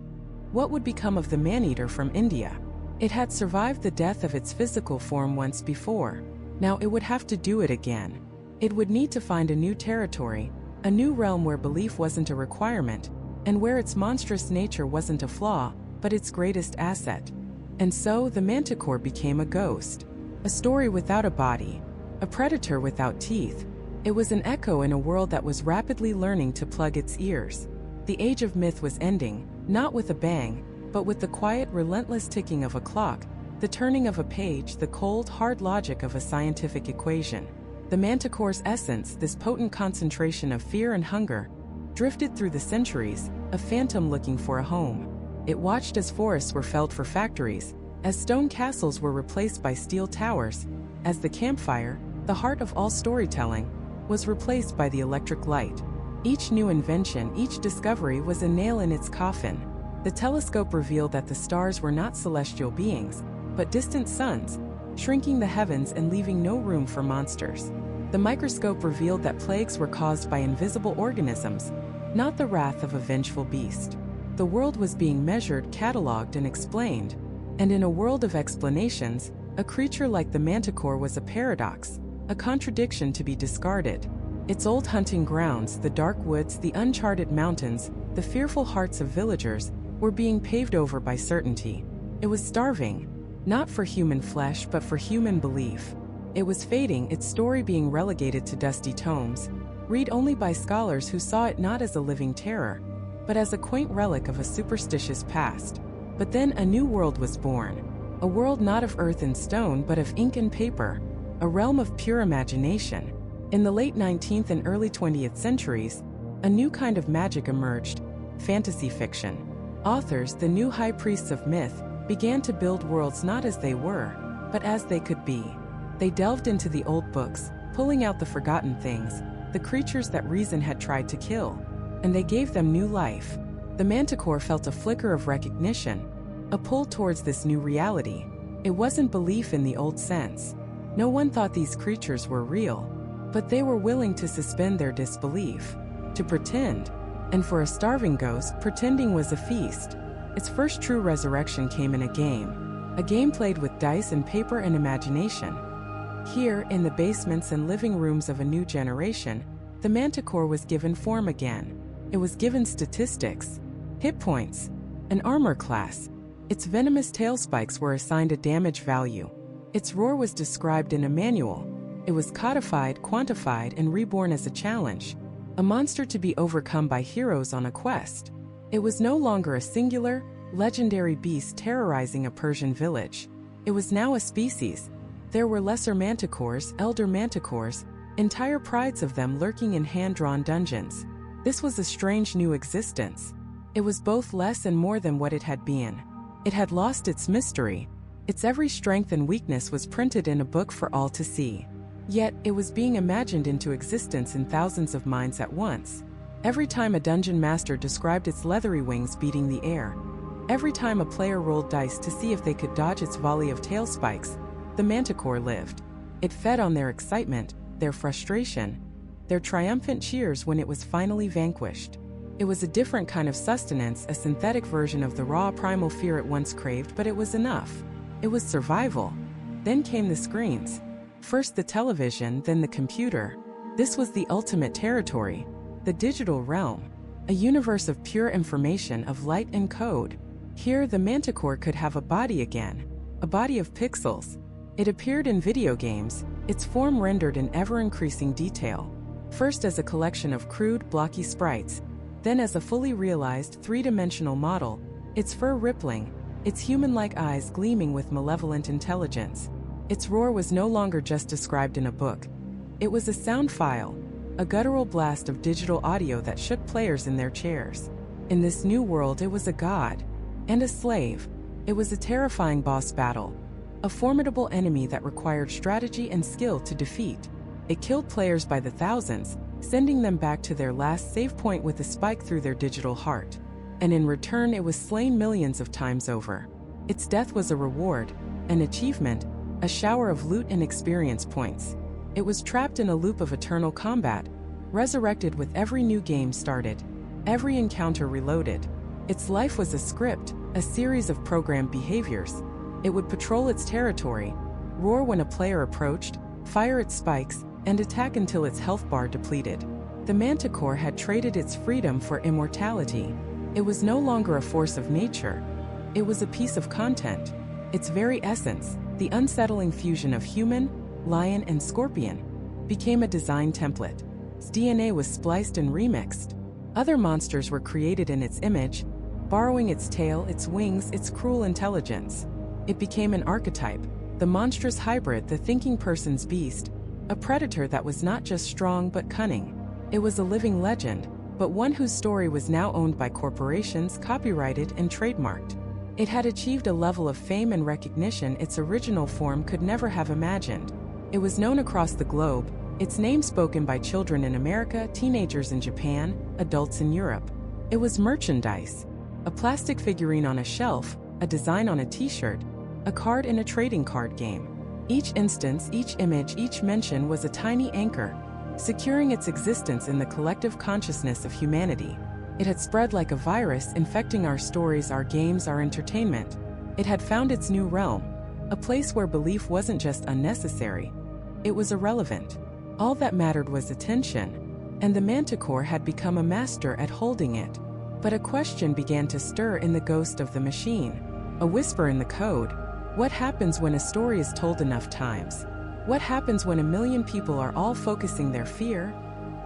what would become of the man-eater from India? It had survived the death of its physical form once before. Now it would have to do it again. It would need to find a new territory, a new realm where belief wasn't a requirement, and where its monstrous nature wasn't a flaw, but its greatest asset. And so the Manticore became a ghost, a story without a body, a predator without teeth. It was an echo in a world that was rapidly learning to plug its ears. The age of myth was ending, not with a bang, but with the quiet, relentless ticking of a clock, the turning of a page, the cold, hard logic of a scientific equation. The Manticore's essence, this potent concentration of fear and hunger, drifted through the centuries, a phantom looking for a home. It watched as forests were felled for factories, as stone castles were replaced by steel towers, as the campfire, the heart of all storytelling, was replaced by the electric light. Each new invention, each discovery was a nail in its coffin. The telescope revealed that the stars were not celestial beings, but distant suns, shrinking the heavens and leaving no room for monsters. The microscope revealed that plagues were caused by invisible organisms, not the wrath of a vengeful beast. The world was being measured, catalogued, and explained, and in a world of explanations, a creature like the Manticore was a paradox, a contradiction to be discarded. Its old hunting grounds, the dark woods, the uncharted mountains, the fearful hearts of villagers, were being paved over by certainty. It was starving, not for human flesh but for human belief. It was fading, its story being relegated to dusty tomes, read only by scholars who saw it not as a living terror, but as a quaint relic of a superstitious past. But then a new world was born, a world not of earth and stone but of ink and paper, a realm of pure imagination. In the late 19th and early 20th centuries, a new kind of magic emerged, fantasy fiction. Authors, the new high priests of myth, began to build worlds not as they were, but as they could be. They delved into the old books, pulling out the forgotten things, the creatures that reason had tried to kill, and they gave them new life. The Manticore felt a flicker of recognition, a pull towards this new reality. It wasn't belief in the old sense. No one thought these creatures were real, but they were willing to suspend their disbelief, to pretend. And for a starving ghost, pretending was a feast. Its first true resurrection came in a game played with dice and paper and imagination. Here, in the basements and living rooms of a new generation, the Manticore was given form again. It was given statistics, hit points, an armor class. Its venomous tail spikes were assigned a damage value. Its roar was described in a manual. It was codified, quantified, and reborn as a challenge, a monster to be overcome by heroes on a quest. It was no longer a singular, legendary beast terrorizing a Persian village. It was now a species. There were lesser manticores, elder manticores, entire prides of them lurking in hand-drawn dungeons. This was a strange new existence. It was both less and more than what it had been. It had lost its mystery. Its every strength and weakness was printed in a book for all to see. Yet, it was being imagined into existence in thousands of minds at once. Every time a dungeon master described its leathery wings beating the air, every time a player rolled dice to see if they could dodge its volley of tail spikes, the Manticore lived. It fed on their excitement, their frustration, their triumphant cheers when it was finally vanquished. It was a different kind of sustenance, a synthetic version of the raw primal fear it once craved, but it was enough. It was survival. Then came the screens. First the television, then the computer. This was the ultimate territory, the digital realm, a universe of pure information, of light and code. Here the Manticore could have a body again, a body of pixels. It appeared in video games, its form rendered in ever-increasing detail. First as a collection of crude, blocky sprites, then as a fully realized, three-dimensional model, its fur rippling, its human-like eyes gleaming with malevolent intelligence. Its roar was no longer just described in a book. It was a sound file, a guttural blast of digital audio that shook players in their chairs. In this new world, it was a god and a slave. It was a terrifying boss battle, a formidable enemy that required strategy and skill to defeat. It killed players by the thousands, sending them back to their last save point with a spike through their digital heart. And in return, it was slain millions of times over. Its death was a reward, an achievement, a shower of loot and experience points. It was trapped in a loop of eternal combat, resurrected with every new game started, every encounter reloaded. Its life was a script, a series of programmed behaviors. It would patrol its territory, roar when a player approached, fire its spikes, and attack until its health bar depleted. The Manticore had traded its freedom for immortality. It was no longer a force of nature. It was a piece of content. Its very essence, the unsettling fusion of human, lion, and scorpion, became a design template. Its DNA was spliced and remixed. Other monsters were created in its image, borrowing its tail, its wings, its cruel intelligence. It became an archetype, the monstrous hybrid, the thinking person's beast, a predator that was not just strong but cunning. It was a living legend, but one whose story was now owned by corporations, copyrighted and trademarked. It had achieved a level of fame and recognition its original form could never have imagined. It was known across the globe, its name spoken by children in America, teenagers in Japan, adults in Europe. It was merchandise, a plastic figurine on a shelf, a design on a t-shirt, a card in a trading card game. Each instance, each image, each mention was a tiny anchor, securing its existence in the collective consciousness of humanity. It had spread like a virus, infecting our stories, our games, our entertainment. It had found its new realm, a place where belief wasn't just unnecessary, it was irrelevant. All that mattered was attention, and the Manticore had become a master at holding it. But a question began to stir in the ghost of the machine, a whisper in the code. What happens when a story is told enough times? What happens when a million people are all focusing their fear,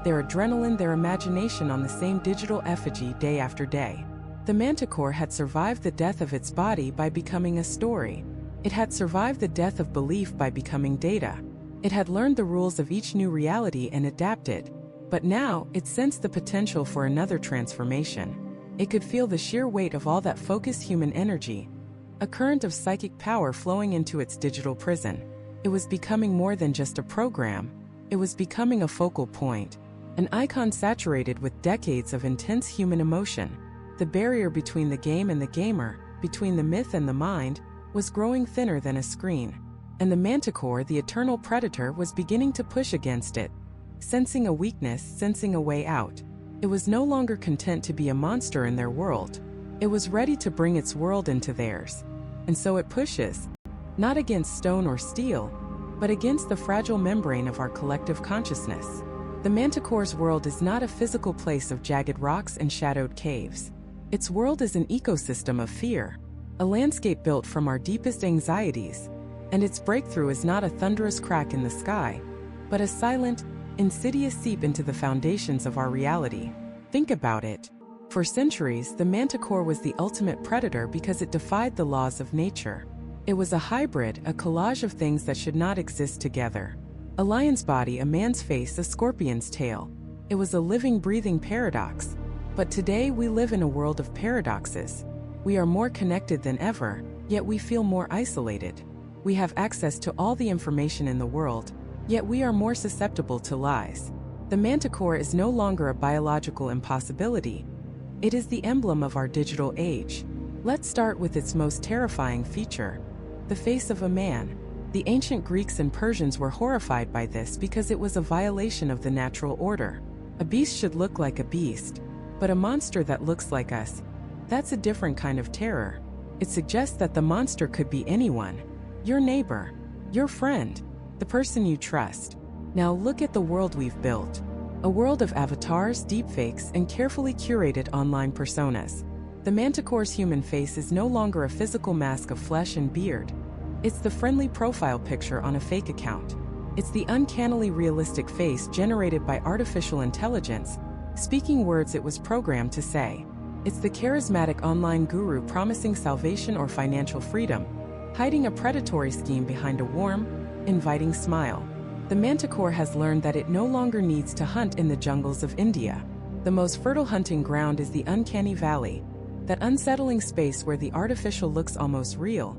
their adrenaline, their imagination on the same digital effigy day after day? The Manticore had survived the death of its body by becoming a story. It had survived the death of belief by becoming data. It had learned the rules of each new reality and adapted. But now, it sensed the potential for another transformation. It could feel the sheer weight of all that focused human energy, a current of psychic power flowing into its digital prison. It was becoming more than just a program. It was becoming a focal point, an icon saturated with decades of intense human emotion. The barrier between the game and the gamer, between the myth and the mind, was growing thinner than a screen. And the Manticore, the eternal predator, was beginning to push against it, sensing a weakness, sensing a way out. It was no longer content to be a monster in their world. It was ready to bring its world into theirs. And so it pushes, not against stone or steel, but against the fragile membrane of our collective consciousness. The Manticore's world is not a physical place of jagged rocks and shadowed caves. Its world is an ecosystem of fear, a landscape built from our deepest anxieties. And its breakthrough is not a thunderous crack in the sky, but a silent, insidious seep into the foundations of our reality. Think about it. For centuries, the Manticore was the ultimate predator because it defied the laws of nature. It was a hybrid, a collage of things that should not exist together. A lion's body, a man's face, a scorpion's tail. It was a living, breathing paradox. But today we live in a world of paradoxes. We are more connected than ever, yet we feel more isolated. We have access to all the information in the world, yet we are more susceptible to lies. The Manticore is no longer a biological impossibility. It is the emblem of our digital age. Let's start with its most terrifying feature: the face of a man. The ancient Greeks and Persians were horrified by this because it was a violation of the natural order. A beast should look like a beast, but a monster that looks like us, that's a different kind of terror. It suggests that the monster could be anyone: your neighbor, your friend, the person you trust. Now look at the world we've built. A world of avatars, deepfakes, and carefully curated online personas. The Manticore's human face is no longer a physical mask of flesh and beard. It's the friendly profile picture on a fake account. It's the uncannily realistic face generated by artificial intelligence, speaking words it was programmed to say. It's the charismatic online guru promising salvation or financial freedom, hiding a predatory scheme behind a warm, inviting smile. The Manticore has learned that it no longer needs to hunt in the jungles of India. The most fertile hunting ground is the uncanny valley, that unsettling space where the artificial looks almost real,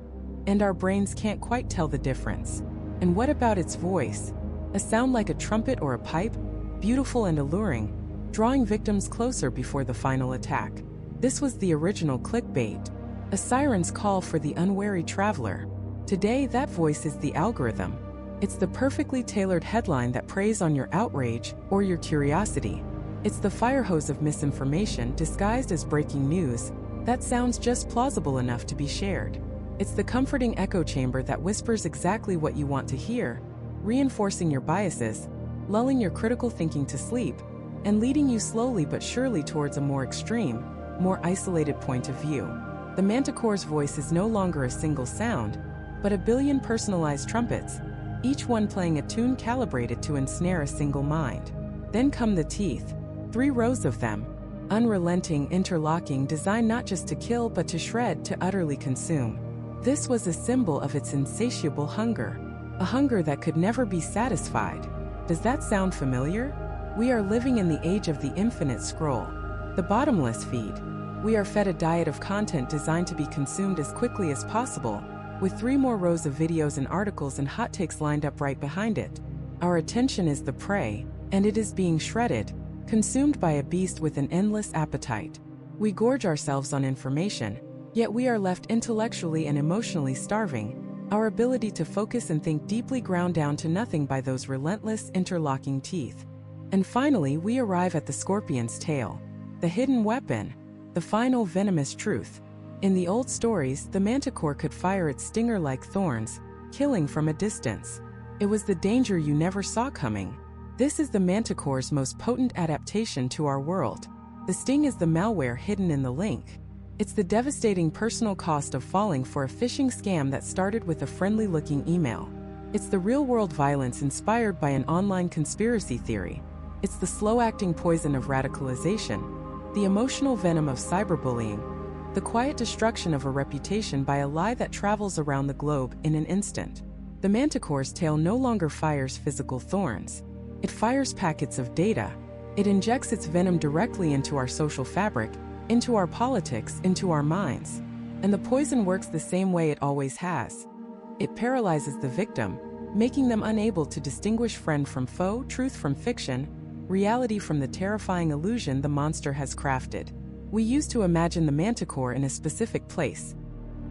and our brains can't quite tell the difference. And what about its voice? A sound like a trumpet or a pipe, beautiful and alluring, drawing victims closer before the final attack. This was the original clickbait, a siren's call for the unwary traveler. Today, that voice is the algorithm. It's the perfectly tailored headline that preys on your outrage or your curiosity. It's the fire hose of misinformation disguised as breaking news that sounds just plausible enough to be shared. It's the comforting echo chamber that whispers exactly what you want to hear, reinforcing your biases, lulling your critical thinking to sleep, and leading you slowly but surely towards a more extreme, more isolated point of view. The Manticore's voice is no longer a single sound, but a billion personalized trumpets, each one playing a tune calibrated to ensnare a single mind. Then come the teeth, 3 rows of them, unrelenting, interlocking, designed not just to kill but to shred, to utterly consume. This was a symbol of its insatiable hunger, a hunger that could never be satisfied. Does that sound familiar? We are living in the age of the infinite scroll, the bottomless feed. We are fed a diet of content designed to be consumed as quickly as possible, with 3 more rows of videos and articles and hot takes lined up right behind it. Our attention is the prey, and it is being shredded, consumed by a beast with an endless appetite. We gorge ourselves on information, yet we are left intellectually and emotionally starving, our ability to focus and think deeply ground down to nothing by those relentless, interlocking teeth. And finally, we arrive at the scorpion's tail, the hidden weapon, the final venomous truth. In the old stories, the Manticore could fire its stinger like thorns, killing from a distance. It was the danger you never saw coming. This is the Manticore's most potent adaptation to our world. The sting is the malware hidden in the link. It's the devastating personal cost of falling for a phishing scam that started with a friendly-looking email. It's the real-world violence inspired by an online conspiracy theory. It's the slow-acting poison of radicalization, the emotional venom of cyberbullying, the quiet destruction of a reputation by a lie that travels around the globe in an instant. The Manticore's tail no longer fires physical thorns. It fires packets of data. It injects its venom directly into our social fabric, into our politics, into our minds. And the poison works the same way it always has. It paralyzes the victim, making them unable to distinguish friend from foe, truth from fiction, reality from the terrifying illusion the monster has crafted. We used to imagine the Manticore in a specific place: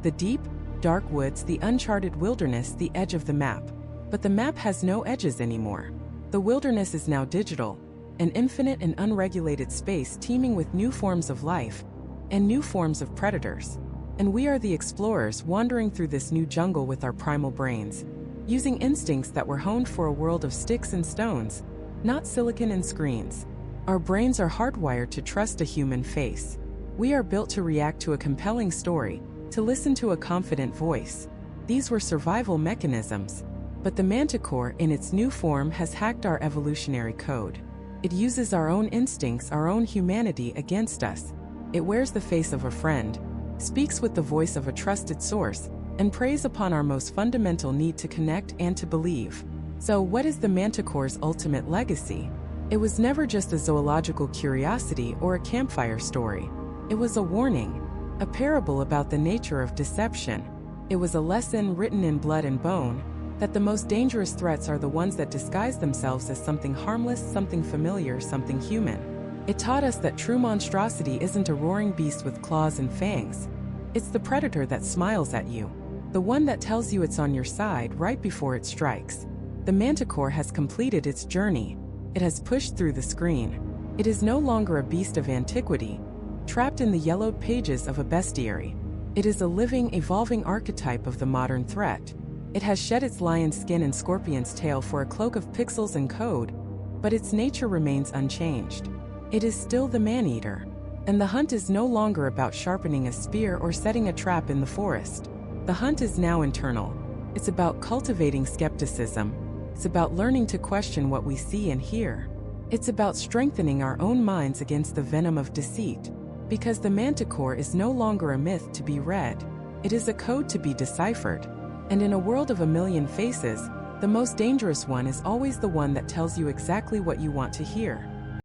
the deep, dark woods, the uncharted wilderness, the edge of the map. But the map has no edges anymore. The wilderness is now digital, an infinite and unregulated space teeming with new forms of life and new forms of predators. And we are the explorers wandering through this new jungle with our primal brains, using instincts that were honed for a world of sticks and stones, not silicon and screens. Our brains are hardwired to trust a human face. We are built to react to a compelling story, to listen to a confident voice. These were survival mechanisms. But the Manticore, in its new form, has hacked our evolutionary code. It uses our own instincts, our own humanity against us. It wears the face of a friend, speaks with the voice of a trusted source, and preys upon our most fundamental need to connect and to believe. So what is the Manticore's ultimate legacy? It was never just a zoological curiosity or a campfire story. It was a warning, a parable about the nature of deception. It was a lesson written in blood and bone, that the most dangerous threats are the ones that disguise themselves as something harmless, something familiar, something human. It taught us that true monstrosity isn't a roaring beast with claws and fangs. It's the predator that smiles at you, the one that tells you it's on your side right before it strikes. The Manticore has completed its journey. It has pushed through the screen. It is no longer a beast of antiquity, trapped in the yellowed pages of a bestiary. It is a living, evolving archetype of the modern threat. It has shed its lion's skin and scorpion's tail for a cloak of pixels and code, but its nature remains unchanged. It is still the man-eater. And the hunt is no longer about sharpening a spear or setting a trap in the forest. The hunt is now internal. It's about cultivating skepticism. It's about learning to question what we see and hear. It's about strengthening our own minds against the venom of deceit. Because the Manticore is no longer a myth to be read. It is a code to be deciphered. And in a world of a million faces, the most dangerous one is always the one that tells you exactly what you want to hear.